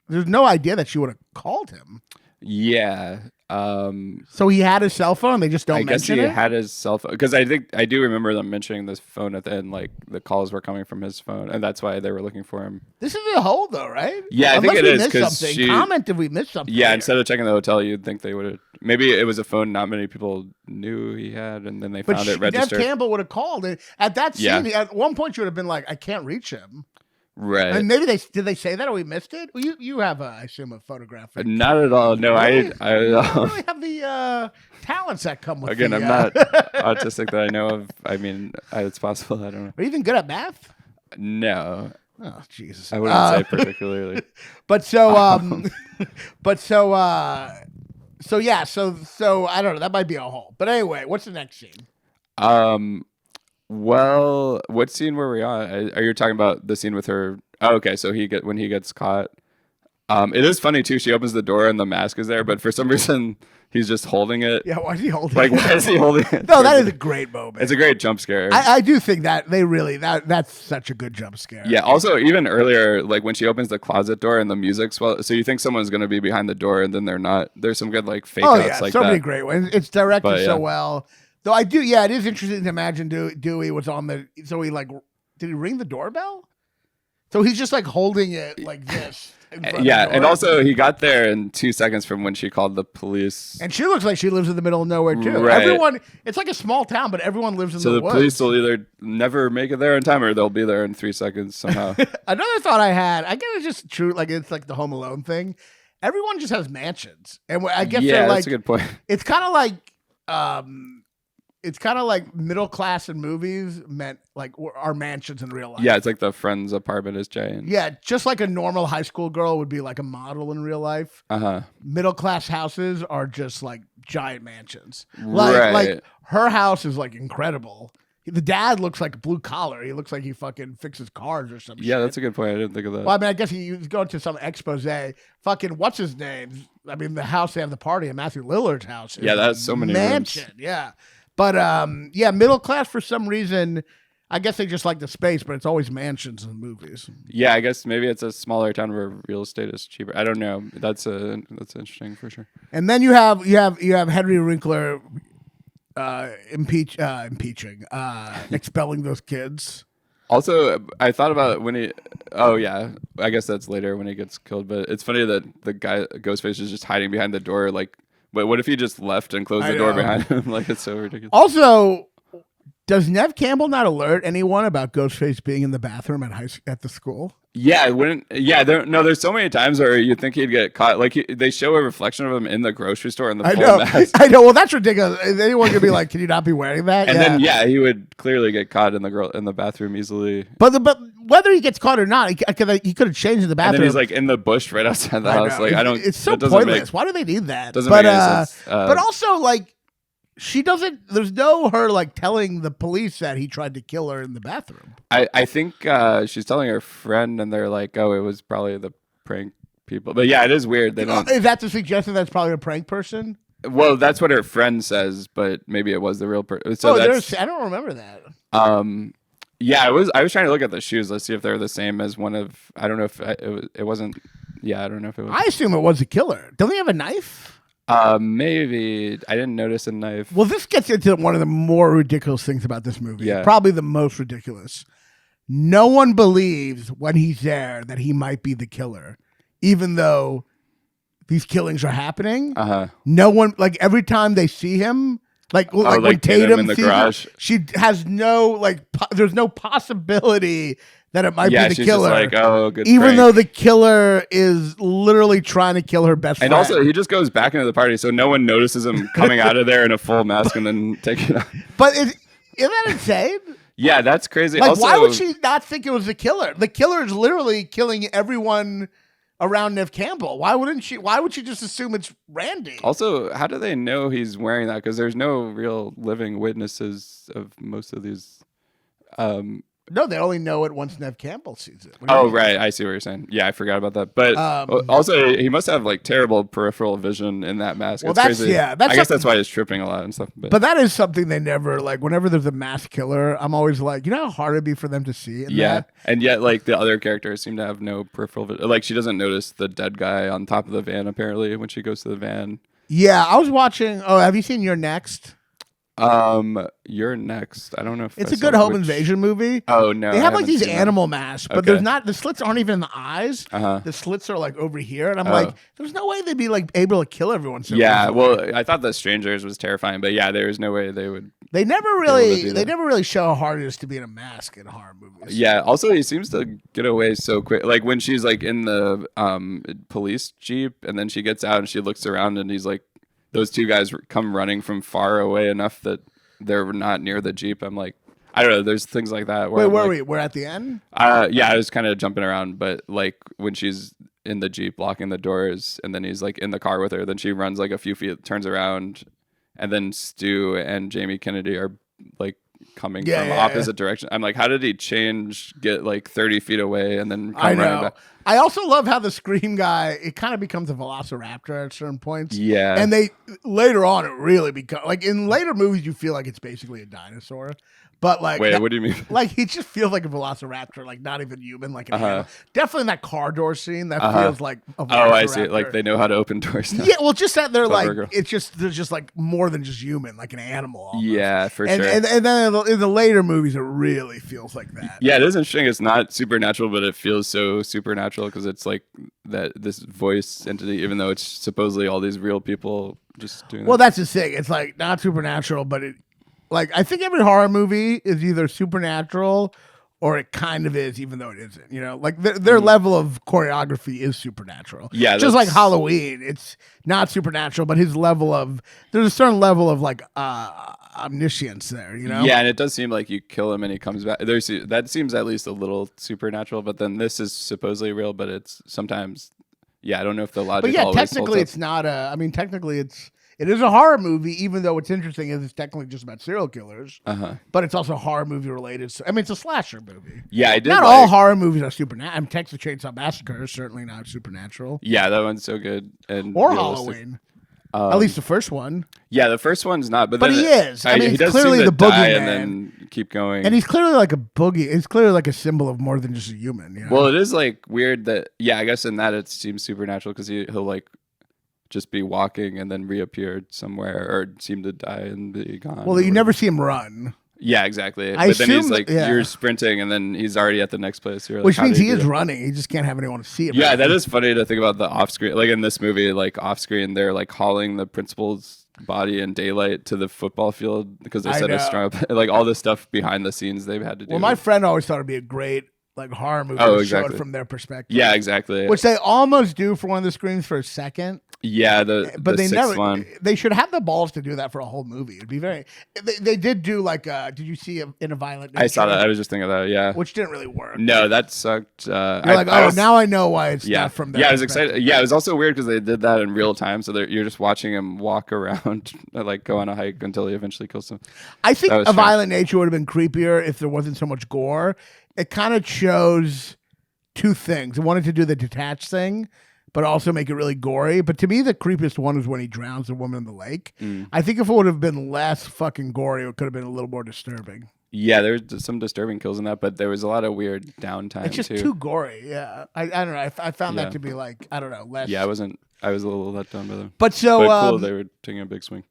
there's no idea that she would have called him. Yeah. So he had his cell phone. They just don't mention it. I guess he had his cell phone because I do remember them mentioning this phone at the end. Like the calls were coming from his phone, and that's why they were looking for him. This is a hole, though, right? Yeah, I think it is because comment if we missed something. Yeah, here. Instead of checking the hotel, you'd think they would have. Maybe it was a phone not many people knew he had, and then they found it registered. Nev Campbell would have called it at that scene. At one point, she would have been like, "I can't reach him." Right. And maybe did they say that or we missed it? Well, you have I assume a photograph. Not at all. No, really? I don't really have the talents that come with. Again, I'm not autistic that I know of. I mean, it's possible. I don't know. Are you even good at math? No. Oh Jesus! I wouldn't say particularly. So I don't know. That might be a hole. But anyway, what's the next scene? Well, what scene were we on? Are you talking about the scene with her? Oh, okay, so when he gets caught. It is funny too. She opens the door and the mask is there, but for some reason he's just holding it. Yeah, why is he holding it? Why is he holding it? No, that is a great moment. It's a great jump scare. I do think that that's such a good jump scare. Yeah. Also, even earlier, like when she opens the closet door and the music's so you think someone's gonna be behind the door and then they're not. There's some good like fake outs like so that. Many great ones. It's directed so well. Though I do, it is interesting to imagine Dewey was on so he like, did he ring the doorbell? So he's just like holding it like this. Yeah, and also he got there in 2 seconds from when she called the police. And she looks like she lives in the middle of nowhere too. Right. Everyone, it's like a small town, but everyone lives in the woods. So the police will either never make it there in time or they'll be there in 3 seconds somehow. Another thought I had, I guess it's just true, like it's like the Home Alone thing. Everyone just has mansions. And I guess they're like, that's a good point. It's kind of like, it's kind of like middle class in movies meant like our mansions in real life. Yeah, it's like the friend's apartment is giant. Yeah, just like a normal high school girl would be like a model in real life. Middle class houses are just like giant mansions. Like her house is like incredible. The dad looks like blue collar. He looks like he fucking fixes cars or something. Yeah, that's a good point. I didn't think of that. Well, I mean, I guess he was going to some expose. Fucking what's his name? I mean, the house they have the party at Matthew Lillard's house. Yeah, that's so many mansion. rooms. Yeah, but yeah, middle class for some reason. I guess they just like the space, but it's always mansions in movies. Yeah, I guess maybe it's a smaller town where real estate is cheaper. I don't know. That's interesting for sure. And then you have Henry Winkler expelling those kids. Also, I thought about when he. Oh yeah, I guess that's later when he gets killed. But it's funny that the guy Ghostface is just hiding behind the door. Like, but what if he just left and closed the door behind him? Like, it's so ridiculous. Also, does Nev Campbell not alert anyone about Ghostface being in the bathroom at the school? Yeah, it wouldn't. Yeah, there's so many times where you think he'd get caught. Like they show a reflection of him in the grocery store in the full mask. I know. Well, that's ridiculous. Anyone could be like, "Can you not be wearing that?" And then he would clearly get caught in the bathroom easily. But whether he gets caught or not, he could have changed in the bathroom. And then he's like in the bush right outside the house. Like I don't. It's so pointless. Why do they need that? Doesn't make any sense. But also like. She doesn't. There's no her like telling the police that he tried to kill her in the bathroom. I think she's telling her friend, and they're like, "Oh, it was probably the prank people." But yeah, it is weird. They don't. Is that the suggestion that's probably a prank person? Well, that's what her friend says, but maybe it was the real person. So I don't remember that. Yeah, I was trying to look at the shoes. Let's see if they're the same as one of. I don't know if it wasn't. Yeah, I don't know if it was. I assume it was a killer. Don't they have a knife? Maybe I didn't notice a knife. Well, this gets into one of the more ridiculous things about this movie. Yeah. Probably the most ridiculous. No one believes when he's there that he might be the killer, even though these killings are happening. No one, like every time they see him, like when Tatum in the sees garage. him, she has no there's no possibility that it might be the she's killer. Just like, oh, good even prank. though the killer is literally trying to kill her best friend. And also, he just goes back into the party, so no one notices him coming out of there in a full mask and then taking it out. But isn't that insane? Yeah, that's crazy. Like, also, why would she not think it was the killer? The killer is literally killing everyone around Nev Campbell. Why would she just assume it's Randy? Also, how do they know he's wearing that? Because there's no real living witnesses of most of these. No, they only know it once Nev Campbell sees it. Oh, right. I see what you're saying. Yeah, I forgot about that. But also, he must have like terrible peripheral vision in that mask. Well, it's crazy. I guess that's why he's tripping a lot and stuff. But that is something they never, like, whenever there's a mask killer, I'm always like, you know how hard it'd be for them to see it? Yeah. And yet, like, the other characters seem to have no peripheral vision. Like, she doesn't notice the dead guy on top of the van, apparently, when she goes to the van. Yeah, I was watching. Oh, have you seen You're Next? You're Next. I don't know if it's a good home invasion movie. Oh no, they have like these animal masks, but there's not. The slits aren't even in the eyes. The slits are like over here, and I'm like, there's no way they'd be like able to kill everyone. So yeah, easily. well, I thought The Strangers was terrifying, but yeah, there's no way they would. They never really show how hard it is to be in a mask in horror movies. Yeah. Also, he seems to get away so quick. Like when she's like in the police jeep, and then she gets out and she looks around, and he's like. Those two guys come running from far away enough that they're not near the Jeep. I'm like, I don't know. There's things like that. Wait, where are we? We're at the end? Yeah, I was kind of jumping around, but like when she's in the Jeep locking the doors and then he's like in the car with her, then she runs like a few feet, turns around, and then Stu and Jamie Kennedy are like coming from opposite direction. I'm like, how did he get like 30 feet away and then come running back? I also love how the Scream guy, it kind of becomes a velociraptor at certain points. Yeah. And later on, it really becomes, like in later movies, you feel like it's basically a dinosaur. But like, wait, what do you mean? Like he just feels like a velociraptor, like not even human, like an animal. Definitely in that car door scene, that feels like a velociraptor. Oh, I see. Like they know how to open doors now. Yeah, well, just that they're like, they're just like more than just human, like an animal. Almost. Yeah, for sure. And then in the later movies, it really feels like that. Yeah, it is interesting. It's not supernatural, but it feels so supernatural because it's like this voice entity, even though it's supposedly all these real people just doing. Well, that's the thing. It's like not supernatural, but it. Like, I think every horror movie is either supernatural or it kind of is, even though it isn't. You know, like their level of choreography is supernatural. Yeah, just like Halloween, it's not supernatural, but there's a certain level of like omniscience there, you know? Yeah, and it does seem like you kill him and he comes back. That seems at least a little supernatural, but then this is supposedly real, but it's sometimes, I don't know if the logic But yeah, always technically holds it's not technically it is a horror movie, even though what's interesting is it's technically just about serial killers. But it's also horror movie related. So, I mean, it's a slasher movie. Yeah, I did. Not all horror movies are supernatural. Texas Chainsaw Massacre is certainly not supernatural. Yeah, that one's so good. And or realistic. Halloween. At least the first one. Yeah, the first one's not. But he is. I mean, he he's does clearly seem to the die boogeyman. and then keep going. And he's clearly like a boogie. He's clearly like a symbol of more than just a human. You know? Well, it is like weird that, I guess in that it seems supernatural because he'll like just be walking and then reappear somewhere or seem to die and be gone. Well, you never see him run. Yeah, exactly. I but then he's assume like, that- you're sprinting and then he's already at the next place. You're like, Which how means did he do is that? running. He just can't have anyone to see him. Yeah, that is funny to think about the off screen. Like in this movie, like off screen, they're like hauling the principal's body in daylight to the football field because they I said it's know. strong. Like all this stuff behind the scenes they've had to do. Well, my friend always thought it'd be a great like horror movie Oh, to show exactly. it from their perspective. Yeah, exactly. Which they almost do for one of the screens for a second. Yeah, But the they sixth never. one. They should have the balls to do that for a whole movie. It'd be very. They did do like. Did you see In a Violent Nature? I saw that. I was just thinking of that. Yeah. Which didn't really work. No, that sucked. You're like, now I know why it's not from there. Yeah, I was excited. Yeah, it was also weird because they did that in real time, so you're just watching him walk around, like go on a hike until he eventually kills him. I think That A was strange. Violent Nature would have been creepier if there wasn't so much gore. It kind of chose two things. It wanted to do the detached thing, but also make it really gory. But to me, the creepiest one is when he drowns the woman in the lake. I think if it would have been less fucking gory, it could have been a little more disturbing. Yeah, there's some disturbing kills in that, but there was a lot of weird downtime. It's just too gory. Yeah, I don't know. I found that to be like, I don't know, less. Yeah, I was a little let down by them. But so, But cool, they were taking a big swing.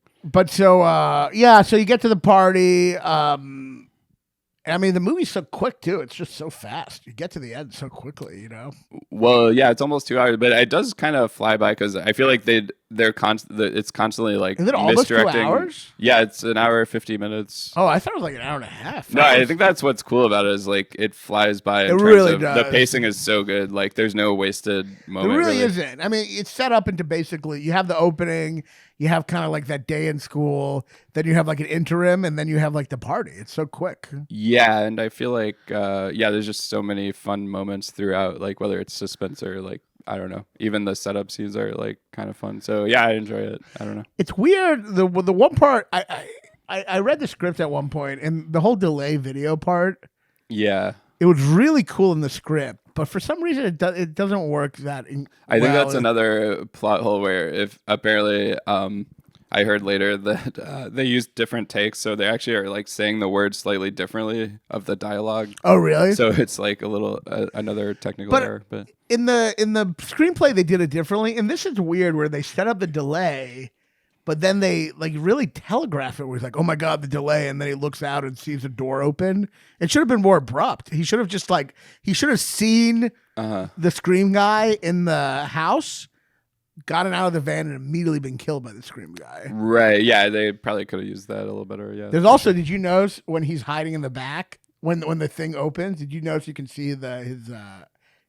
so you get to the party. I mean, the movie's so quick too. It's just so fast. You get to the end so quickly, you know. Well, yeah, it's almost 2 hours, but it does kind of fly by because I feel like it's constantly like Is it almost 2 misdirecting. hours? Yeah, it's an hour 50 minutes. Oh, I thought it was like an hour and a half. No, I think that's what's cool about it is like it flies by. In It terms really of, does. The pacing is so good. Like there's no wasted moment. It really isn't. I mean, it's set up into basically you have the opening, you have kind of like that day in school, then you have like an interim, and then you have like the party. It's so quick. Yeah, and I feel like there's just so many fun moments throughout. Like whether it's suspense or like I don't know, even the setup scenes are like kind of fun. So yeah, I enjoy it. I don't know. It's weird. The one part I read the script at one point, and the whole delay video part. Yeah. It was really cool in the script, but for some reason it doesn't work that. I think that's another plot hole where if apparently I heard later that they used different takes, so they actually are like saying the words slightly differently of the dialogue. Oh, really? So it's like a little another technical error. But in the screenplay they did it differently, and this is weird where they set up the delay, but then they like really telegraph it. Where he's like, "Oh my god, the delay," and then he looks out and sees a door open. It should have been more abrupt. He should have just like seen the Scream guy in the house, gotten out of the van, and immediately been killed by the Scream guy. Right? Yeah, they probably could have used that a little better. Yeah. There's also, did you notice when he's hiding in the back when the thing opens? Did you notice you can see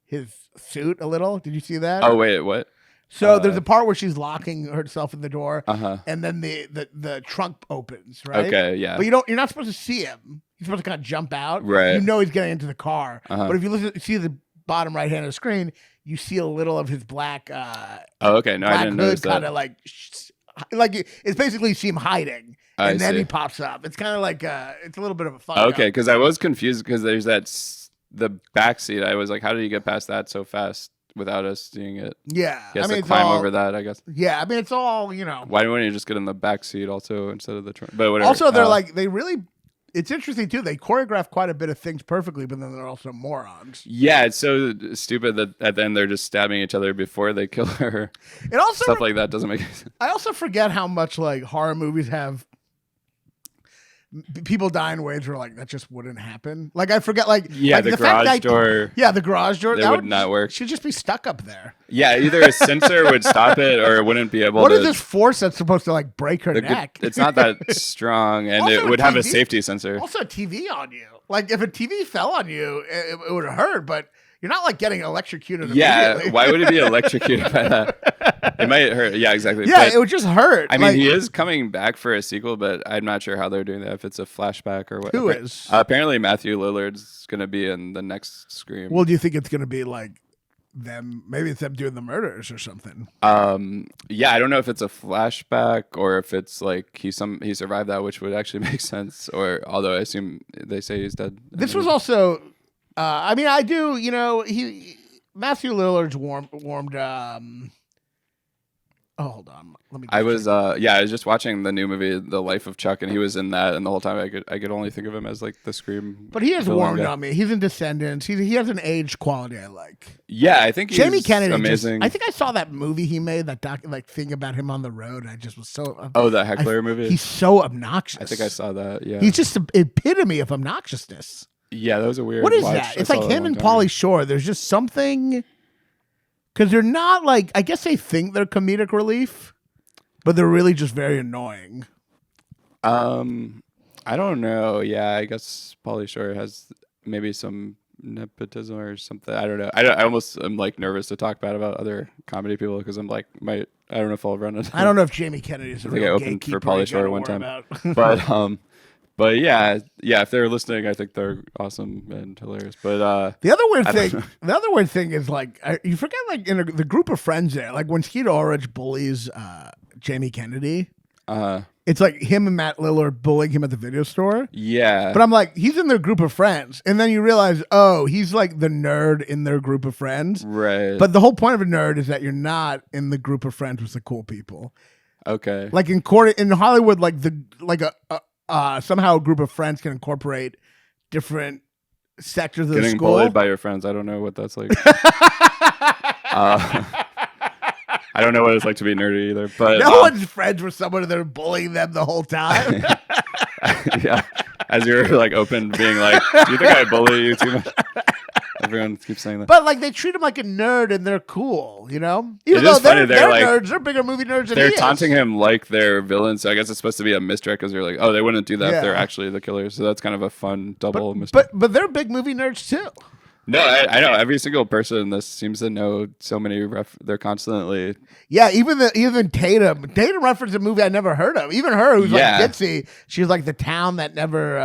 his suit a little? Did you see that? Oh wait, what? So there's a part where she's locking herself in the door, Uh-huh. and then the trunk opens, right? Okay, yeah. But you're not supposed to see him. He's supposed to kind of jump out. Right. You know he's getting into the car. Uh-huh. But if you see the bottom right hand of the screen, you see a little of his black. Oh, okay. No, I black didn't notice hood kind that. of like it's basically you see him hiding, I and then see. he pops up. It's kind of like it's a little bit of a fuck Okay, up. because I was confused because there's the back seat. I was like, how did he get past that so fast without us seeing it? Yeah, He has I mean to it's climb all, over that, I guess. Yeah, I mean it's all you know. Why wouldn't you just get in the back seat also instead of the trunk? But whatever. Also, they're like they really. It's interesting too. They choreograph quite a bit of things perfectly, but then they're also morons. yeah, it's so stupid that at the end they're just stabbing each other before they kill her. It also Stuff like that doesn't make any sense. I also forget how much like horror movies have people die in ways where like that just wouldn't happen. Like I forget like Yeah, like, the fact garage that- door. Yeah, the garage door That would not work. Should just be stuck up there. Yeah, either a sensor would stop it or it wouldn't be able What to. is this force that's supposed to like break her neck? It's not that strong, and Also it would have a TV safety sensor. Also, a TV on you. Like if a TV fell on you, it would hurt. But You're not like getting electrocuted. Yeah, immediately. why would he be electrocuted by that? It might hurt. Yeah, exactly. Yeah, But, it would just hurt. I mean, he is coming back for a sequel, but I'm not sure how they're doing that. If it's a flashback or what. Who is? Apparently, Matthew Lillard's going to be in the next Scream. Well, do you think it's going to be like them? Maybe it's them doing the murders or something. Yeah, I don't know if it's a flashback or if it's like he survived that, which would actually make sense. Or although I assume they say he's dead. This was also. I mean, I do. You know, Matthew Lillard's warmed. Oh, hold on. Let me. I was just watching the new movie, The Life of Chuck, and he was in that, and the whole time I could only think of him as like the Scream. But he has villain warmed guy. on me. He's in Descendants. He has an age quality I like. Yeah, I think he's Jamie Kennedy. amazing. I think I saw that movie he made, that thing about him on the road. I just was so. Oh, the Heckler movie. He's so obnoxious. I think I saw that. Yeah, He's just the epitome of obnoxiousness. Yeah, that was a weird. What is watch. that? I It's saw like that him a and long time Pauly Shore. There's just something because they're not like. I guess they think they're comedic relief, but they're really just very annoying. I don't know. Yeah, I guess Pauly Shore has maybe some nepotism or something. I don't know. I almost am like nervous to talk bad about other comedy people because I'm like, I don't know if I'll run it. I don't know if Jamie Kennedy is a I think I real opened gatekeeper for Pauly you Shore gotta one worry time, about. but yeah. If they're listening, I think they're awesome and hilarious. But The other weird thing is like you forget like in the group of friends there, like when Skeet Ulrich bullies Jamie Kennedy, it's like him and Matt Lillard bullying him at the video store. yeah. But I'm like, he's in their group of friends, and then you realize, oh, he's like the nerd in their group of friends. Right. But the whole point of a nerd is that you're not in the group of friends with the cool people. Okay. Like in Hollywood, somehow a group of friends can incorporate different sectors of the Getting school. bullied by your friends. I don't know what that's like. I don't know what it's like to be nerdy either. But No one's friends with someone and they're bullying them the whole time. yeah. As you're like open, being like, do you think I bully you too much? Everyone keeps saying that. But like they treat him like a nerd and they're cool, you know? Even It though is funny, they're like- nerds, they're bigger movie nerds than They're he is. taunting him like they're villains, so I guess it's supposed to be a misdirect because they're like, oh, they wouldn't do that Yeah. if they're actually the killers. So that's kind of a fun double mistake. But they're big movie nerds too. No, I know every single person in this seems to know so many. They're constantly. Yeah, even Tatum. Tatum referenced a movie I never heard of. Even her, who's Yeah. like ditzy. She's like the town that never.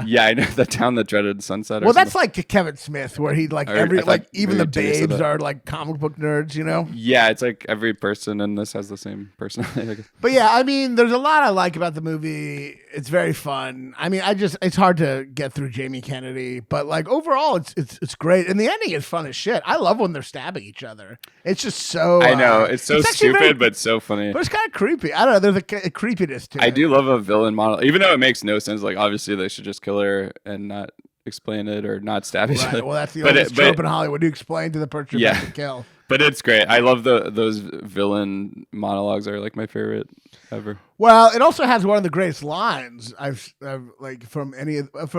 Yeah, I know the town that dreaded sunset. Or Well, that's something. like Kevin Smith, where he like Or every I thought like even the maybe Jay said babes that. are like comic book nerds, you know. Yeah, it's like every person in this has the same personality. I guess. But yeah, I mean, there's a lot I like about the movie. It's very fun. I mean, it's hard to get through Jamie Kennedy, but like overall, it's great, and the ending is fun as shit. I love when they're stabbing each other. It's just so. I know it's so actually stupid, very- but so funny. But it's kind of creepy. I don't know. There's a creepiness to it. I do love a villain model, even though it makes no sense. Like obviously they should just kill her and not explain it or not stab each Right. other. Well, that's the But oldest it- trope but- in Hollywood. You explain to the person you're Yeah. about to kill. But it's great. I love those villain monologues are like my favorite ever. Well, it also has one of the greatest lines I've like from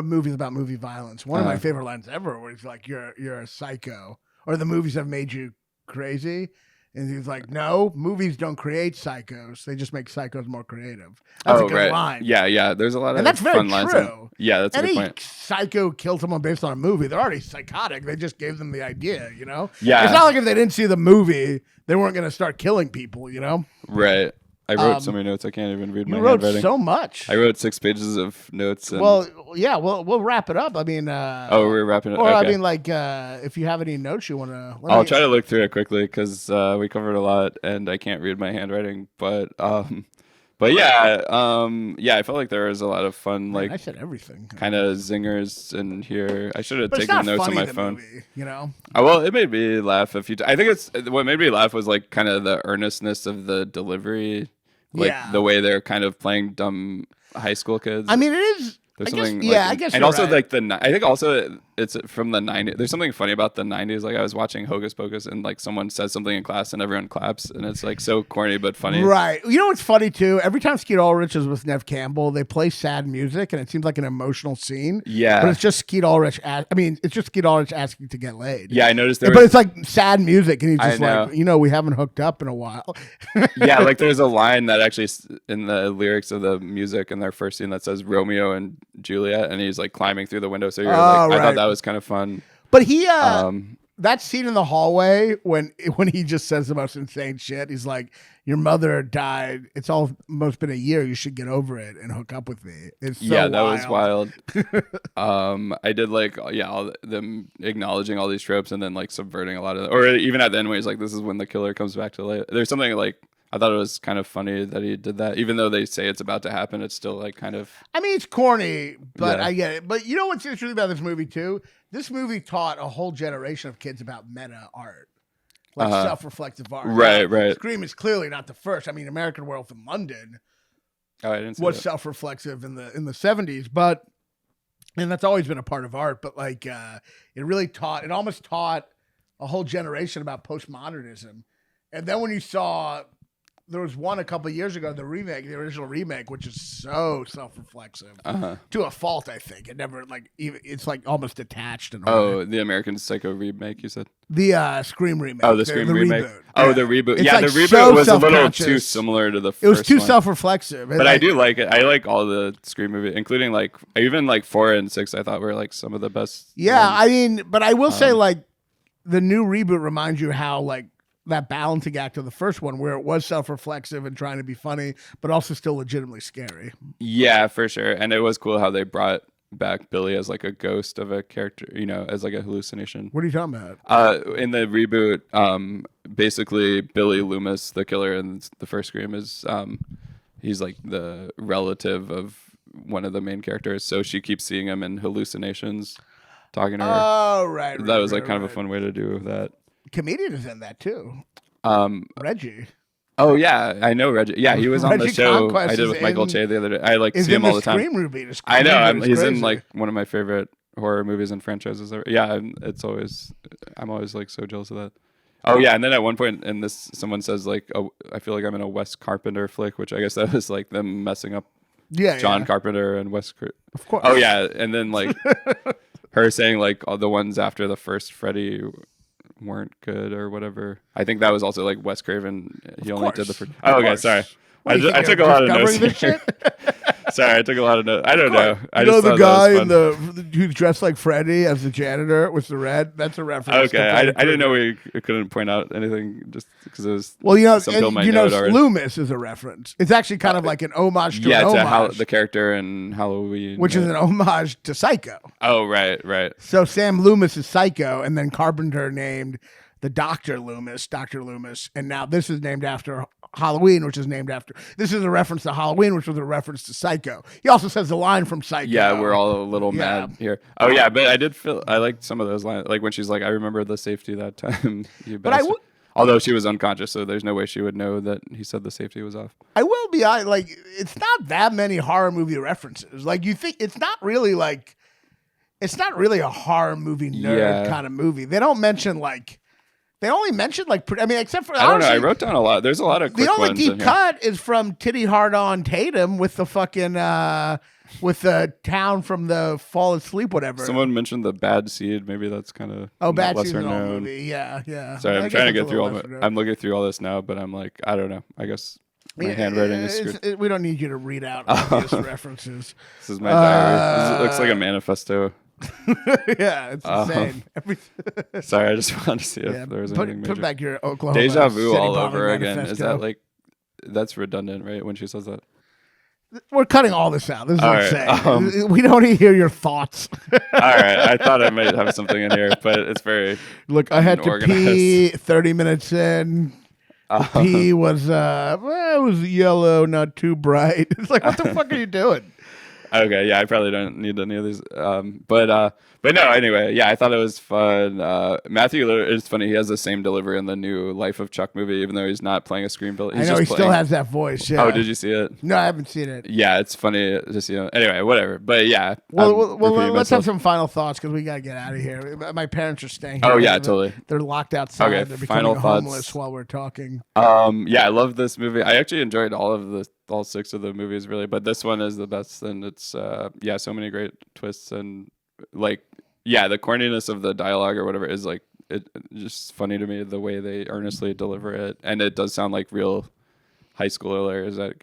movies about movie violence. One of my favorite lines ever, where he's like, "You're a psycho," or "The movies have made you crazy." And he's like, "No, movies don't create psychos. They just make psychos more creative." That's a good line. Yeah. There's a lot of And that's very fun lines. true. Yeah, that's a Any good point. psycho killed someone based on a movie. They're already psychotic. They just gave them the idea, you know? Yeah. It's not like if they didn't see the movie, they weren't going to start killing people, you know? Right. I wrote so many notes I can't even read You my wrote handwriting. so much. I wrote 6 pages of notes. And, Well, yeah, we'll wrap it up. I mean, oh, we're wrapping it. or Okay. I mean, like, if you have any notes you want to, I'll try to look through it quickly because we covered a lot and I can't read my handwriting. But yeah, I felt like there was a lot of fun, like I said everything. kind of zingers in here. I should have But it's taken not notes on funny, my the phone. movie, you know? Well, it made me laugh a few times. I think it's what made me laugh was like kind of the earnestness of the delivery, like Yeah. the way they're kind of playing dumb high school kids. I mean, it is. There's I guess, something, yeah, like, I guess and you're also right. like I think also it's from the 90s. There's something funny about the 90s. Like I was watching Hocus Pocus and like someone says something in class and everyone claps and it's like so corny but funny. Right. You know what's funny too? Every time Skeet Ulrich is with Nev Campbell, they play sad music, and it seems like an emotional scene. Yeah. But it's just Skeet Ulrich. It's just Skeet Ulrich asking to get laid. Yeah, I noticed there But was, it's like sad music, and he's just I like, know. we haven't hooked up in a while. yeah, like there's a line that actually in the lyrics of the music in their first scene that says Romeo and Juliet, and he's like climbing through the window. So you're like, I right. thought that was kind of fun. But he, that scene in the hallway when he just says the most insane shit. He's like, "Your mother died. It's almost been a year. You should get over it and hook up with me." It's so yeah, that was wild. I did like all them acknowledging all these tropes and then like subverting a lot of, or even at the end where he's like, "This is when the killer comes back to life." There's something like I thought it was kind of funny that he did that, even though they say it's about to happen. It's still like kind of. I mean, it's corny, but I get it. But you know what's interesting about this movie too? This movie taught a whole generation of kids about meta art, like self-reflective art. Right, right. Scream is clearly not the first. I mean, American Werewolf in London I didn't see was that. self-reflexive in the 70s, and that's always been a part of art. But like, it almost taught a whole generation about postmodernism. And then when you saw. There was one a couple of years ago, the original remake, which is so self-reflexive to a fault. I think it never it's like almost detached. And the American Psycho remake, you said? The Scream remake. Oh, the Scream remake. Reboot. Oh, the reboot. It's yeah, like the reboot so was a little self-conscious. too similar to the first. It was too one. self-reflexive, But I do like it. I like all the Scream movies, including like even like 4 and 6. I thought were like some of the best. Yeah, ones. I mean, but I will say like the new reboot reminds you how like. That balancing act of the first one where it was self-reflexive and trying to be funny, but also still legitimately scary. Yeah, for sure. And it was cool how they brought back Billy as like a ghost of a character, as like a hallucination. What are you talking about? In the reboot, basically Billy Loomis, the killer in the first Scream, is he's like the relative of one of the main characters. So she keeps seeing him in hallucinations, talking to her. Oh, right. That was like kind of a fun way to do that. Comedian is in that too. Reggie. Oh yeah, I know Reggie. Yeah, he was on the Reggie show Conquest I did is with Michael in- Che the other day. I like Is see in him all the the time. Scream movie. The I know. Scream He's crazy. in like one of my favorite horror movies and franchises ever. Yeah, I'm always like so jealous of that. Oh yeah, and then at one point in this, someone says like, "Oh, I feel like I'm in a Wes Carpenter flick," which I guess that was like them messing up John Carpenter and Wes. Of course. Oh yeah, and then like her saying like all the ones after the first Freddy weren't good or whatever. I think that was also like Wes Craven. He only did the first. Oh, okay, sorry. I took a lot of notes. This shit? Sorry, I took a lot of notes. I don't know. I You know just the thought guy that was fun. who's dressed like Freddy as the janitor with the red? That's a reference. Okay, I didn't know we couldn't point out anything just because it was. Well, some people might you know know, it already. Loomis is a reference. It's actually kind of like an homage to an homage, the character in Halloween, which is an homage to Psycho. Oh right. So Sam Loomis is Psycho, and then Carpenter named the Dr. Loomis, and now this is named after Halloween, which is named after. This is a reference to Halloween, which was a reference to Psycho. He also says the line from Psycho. Yeah, we're all a little mad here. Oh yeah, but I liked some of those lines, like when she's like, "I remember the safety that time." Although she was unconscious, so there's no way she would know that he said the safety was off. I will be honest, like it's not that many horror movie references. Like you think it's not really a horror movie nerd kind of movie. They don't mention like. They only mentioned except for I don't know. I wrote down a lot. There's a lot of quick the only ones deep in here. cut is from Titty Hard On Tatum with the fucking with the town from the Fall Asleep whatever. Someone mentioned the Bad Seed. Maybe that's kind of Bad Seed's lesser an old known. movie. Yeah. Sorry, I I'm guess trying to it's get a through little lesser I'm looking through all this now, but I'm like, I don't know. I guess my handwriting is screwed. We don't need you to read out obvious references. This is my diary. This looks like a manifesto. Yeah, it's insane. Sorry, I just wanted to see if there was anything major. Put back your Oklahoma Deja vu City all bombing over again. Is manifesto. that like that's redundant, right? When she says that. We're cutting all this out. This is All insane. We don't need to hear your thoughts. All right, I thought I might have something in here, but it's very Look, I had to unorganized. pee 30 minutes in. Pee was it was yellow, not too bright. It's like, what the fuck are you doing? Okay, yeah, I probably don't need any of these. But no, anyway, yeah, I thought it was fun. Matthew, it's funny, he has the same delivery in the new Life of Chuck movie, even though he's not playing a screen villain. I know he still has that voice. Yeah. Oh, did you see it? No, I haven't seen it. Yeah, it's funny to see him. Anyway, whatever. But yeah. Well, repeating let's have myself. some final thoughts because we got to get out of here. My parents are staying here. Oh, yeah, totally. They're locked outside. Okay, They're final becoming thoughts. homeless while we're talking. Yeah, I love this movie. I actually enjoyed all 6 of the movies really, but this one is the best, and it's so many great twists and like the corniness of the dialogue or whatever is like it just funny to me the way they earnestly deliver it, and it does sound like real high school earlier. Is that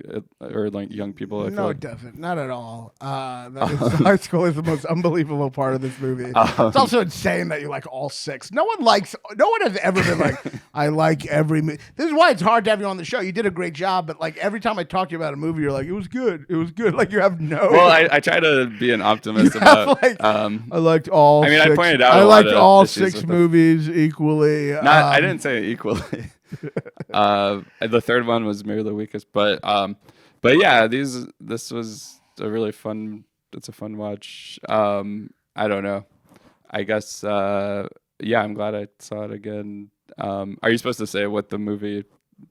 or like young people? I feel No, like. it doesn't. Not at all. High school is the most unbelievable part of this movie. It's also insane that you like all six. No one has ever been like, I like every movie. This is why it's hard to have you on the show. You did a great job, but like every time I talk to you about a movie, you're like, it was good. It was good. Like you have no. Well, I try to be an optimist about. I liked all. I mean, six. I pointed out. I liked all issues 6 movies equally. I didn't say equally. The third one was maybe the weakest, but yeah, this was a really fun. It's a fun watch. I don't know. I guess yeah, I'm glad I saw it again. Are you supposed to say what the movie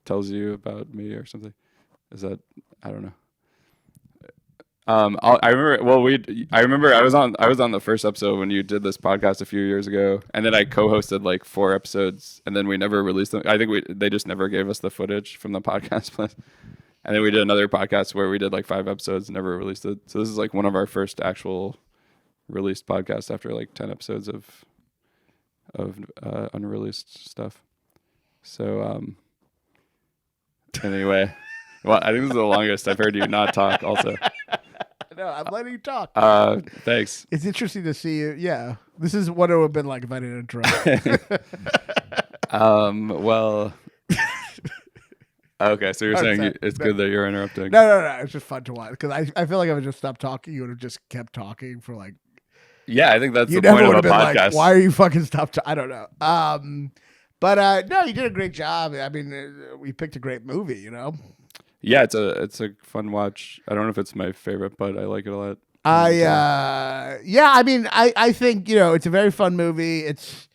tells you about me or something? Is that I don't know. I remember. Well, I remember I was on the first episode when you did this podcast a few years ago, and then I co-hosted like 4 episodes, and then we never released them. I think they just never gave us the footage from the podcast. And then we did another podcast where we did like 5 episodes, and never released it. So this is like one of our first actual released podcasts after like 10 episodes of unreleased stuff. So anyway, well, I think this is the longest I've heard you not talk. Also. No, I'm letting you talk. Thanks. It's interesting to see you. Yeah, this is what it would have been like if I didn't interrupt. Well. Okay, so you're saying it's good that you're interrupting. No. It's just fun to watch because I feel like if I just stopped talking, you would have just kept talking for like. Yeah, I think that's you the point never of a would have been podcast. like, why are you fucking stopped? I don't know. But no, you did a great job. I mean, we picked a great movie. You know. Yeah, it's a fun watch. I don't know if it's my favorite, but I like it a lot. Yeah, I mean, I think, it's a very fun movie. It's,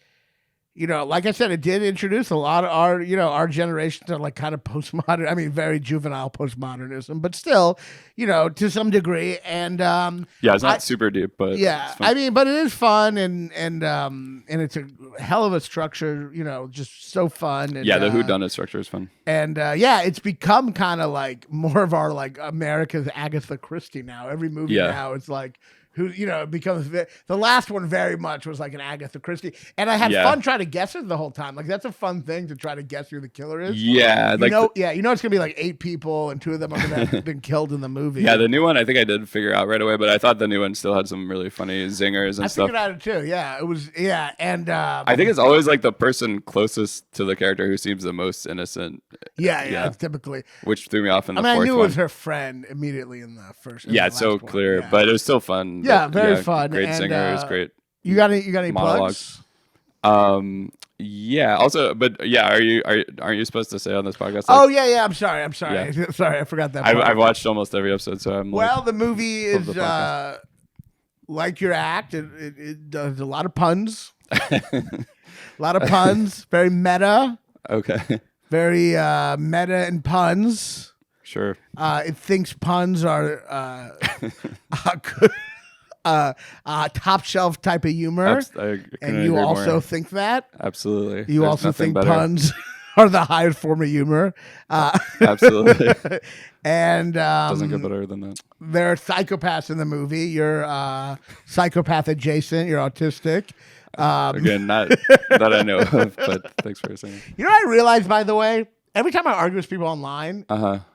like I said, it did introduce a lot of our generation to like kind of postmodern, I mean, very juvenile postmodernism, but still, to some degree. And yeah, it's not super deep, but yeah, it's fun. I mean, but it is fun and it's a hell of a structure, just so fun. And, yeah, the whodunit structure is fun. And yeah, it's become kind of like more of our like America's Agatha Christie now. Every movie now it's like it becomes the last one very much was like an Agatha Christie, and I had fun trying to guess it the whole time. Like that's a fun thing to try to guess who the killer is. Yeah, it's gonna be like 8 people, and 2 of them are gonna have been killed in the movie. Yeah, the new one I think I did figure out right away, but I thought the new one still had some really funny zingers and stuff. I figured out it too. Yeah, it was. Yeah, and I think it's always like the person closest to the character who seems the most innocent. Yeah, typically. Which threw me off in the fourth I knew one. It was her friend immediately in the first. Yeah, it's so clear, but it was still fun. Yeah, very fun. Great singer, it was great. You got any monologues? Plugs? Yeah. Also, but yeah, aren't you supposed to say on this podcast? Yeah. I'm sorry. Yeah. Sorry, I forgot that. I've watched almost every episode, so I'm. The movie is like your act. It does a lot of puns. Very meta. Okay. Very meta and puns. Sure. It thinks puns are top shelf type of humor, and you also think that. Absolutely. You also think puns are the highest form of humor. Absolutely. And doesn't get better than that. There are psychopaths in the movie. You're psychopath adjacent. You're autistic. Again, not that I know of, but thanks for saying. I realized, by the way, every time I argue with people online,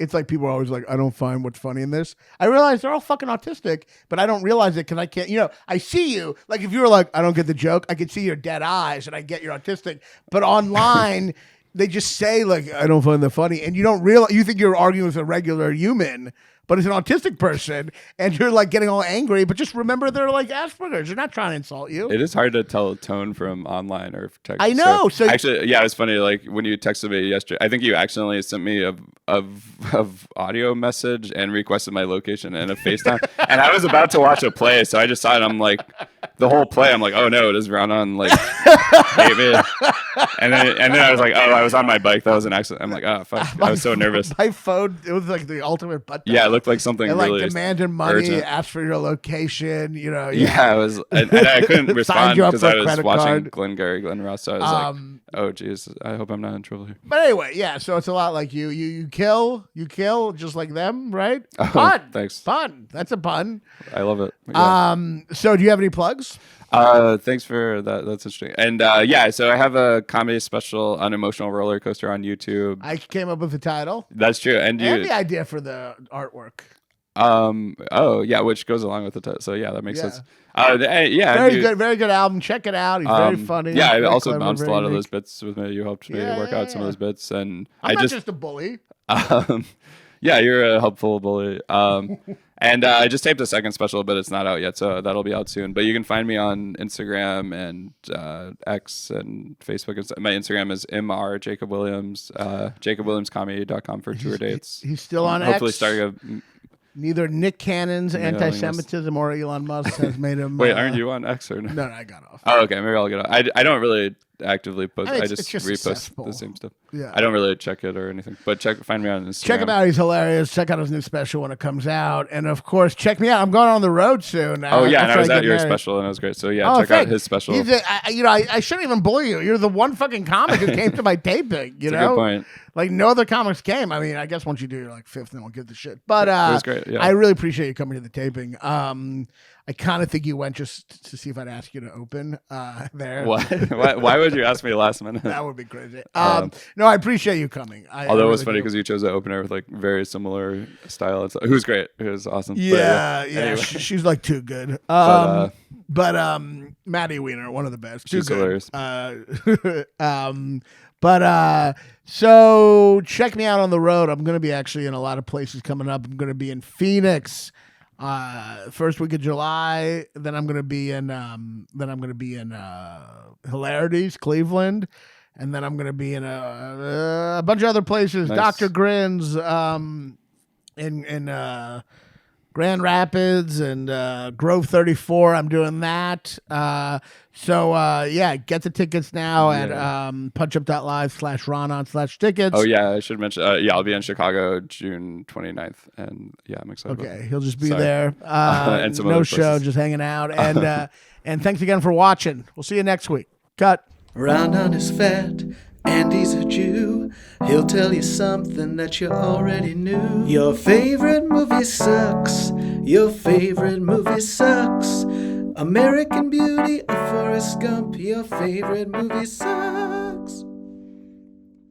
it's like people are always like, I don't find what's funny in this. I realize they're all fucking autistic, but I don't realize it because I can't, I see you. Like if you were like, I don't get the joke, I could see your dead eyes and I get you're autistic. But online, they just say like, I don't find that funny. And you don't realize, you think you're arguing with a regular human, but it's an autistic person, and you're like getting all angry. But just remember, they're like Asperger's. They're not trying to insult you. It is hard to tell tone from online or text. I know. So actually, yeah, it was funny. Like when you texted me yesterday, I think you accidentally sent me of audio message and requested my location and a FaceTime. And I was about to watch a play, so I just saw it. I'm like, the whole play. I'm like, oh no, it is Raanan. Like, hate me. And then I was like, oh, I was on my bike. That was an accident. I'm like, oh fuck. I was so nervous. My phone. It was like the ultimate butt. Yeah, it looked like something really demanded money, urgent. Asked for your location. Yeah, it was, and I couldn't respond because I was watching Glenn Ross. So I was like, oh geez, I hope I'm not in trouble here. But anyway, yeah. So it's a lot like you kill just like them, right? Oh, pun. Thanks. Pun. That's a pun. I love it. Yeah. So do you have any plugs? Thanks for that. That's interesting. And yeah, so I have a comedy special, Unemotional Emotional Roller Coaster on YouTube. I came up with the title That's true. And and the idea for the artwork. Oh yeah, which goes along with the title. So yeah, that makes Yeah. sense. Yeah, Very good album. Check it out. He's very funny. Yeah, I very also clever, bounced a very lot of unique. those bits with me. You helped me Yeah, work out some of those bits, and I'm I not just just a bully. yeah, you're a helpful bully. And I just taped a second special, but it's not out yet, so that'll be out soon. But you can find me on Instagram and X and Facebook. My Instagram is mrjacobwilliams, jacobwilliamscomedy.com for tour dates. He's still on Hopefully X. starting Neither Nick Cannon's anti-Semitism or Elon Musk has made him. Wait, aren't you on X or no? No, I got off. Oh, okay. Maybe I'll get on. I don't really actively post. I mean, I it's just just a repost cesspool. the same stuff. Yeah. I don't really check it or anything. But find me on Instagram. Check him out. He's hilarious. Check out his new special when it comes out. And of course, check me out. I'm going on the road soon. Oh yeah, and I after was get at your married. special and it was great. So yeah, Oh, check out thanks. his special. I shouldn't even bully you. You're the one fucking comic who came to my taping. You That's a know, good point. like no other comics came. I mean, I guess once you do your like fifth, then we'll give the shit. But It was great. Yeah. I really appreciate you coming to the taping. I kind of think you went just to see if I'd ask you to open there. Why would you ask me last minute? That would be crazy. No, I appreciate you coming. Although it was funny because you chose an opener with like very similar style and stuff. It was great. It was awesome. Yeah, But, yeah. anyway. She's like too good. But, Maddie Wiener, one of the best. Too She's good. hilarious. So check me out on the road. I'm going to be actually in a lot of places coming up. I'm going to be in Phoenix, first week of July. Then I'm going to be in Hilarities, Cleveland, and then I'm going to be in a bunch of other places. Nice. Dr. Grins, in Grand Rapids and Grove 34. I'm doing that. Yeah, get the tickets now at punchup.live/Raanan/tickets. Oh yeah, I should mention. I'll be in Chicago June 29th, and yeah, I'm excited. Okay, about it. he'll just be Sorry. there. And some no other show, places. just hanging out. And thanks again for watching. We'll see you next week. Cut. Raanan is fat and he's a Jew. He'll tell you something that you already knew. Your favorite movie sucks. Your favorite movie sucks. American Beauty or Forrest Gump. Your favorite movie sucks.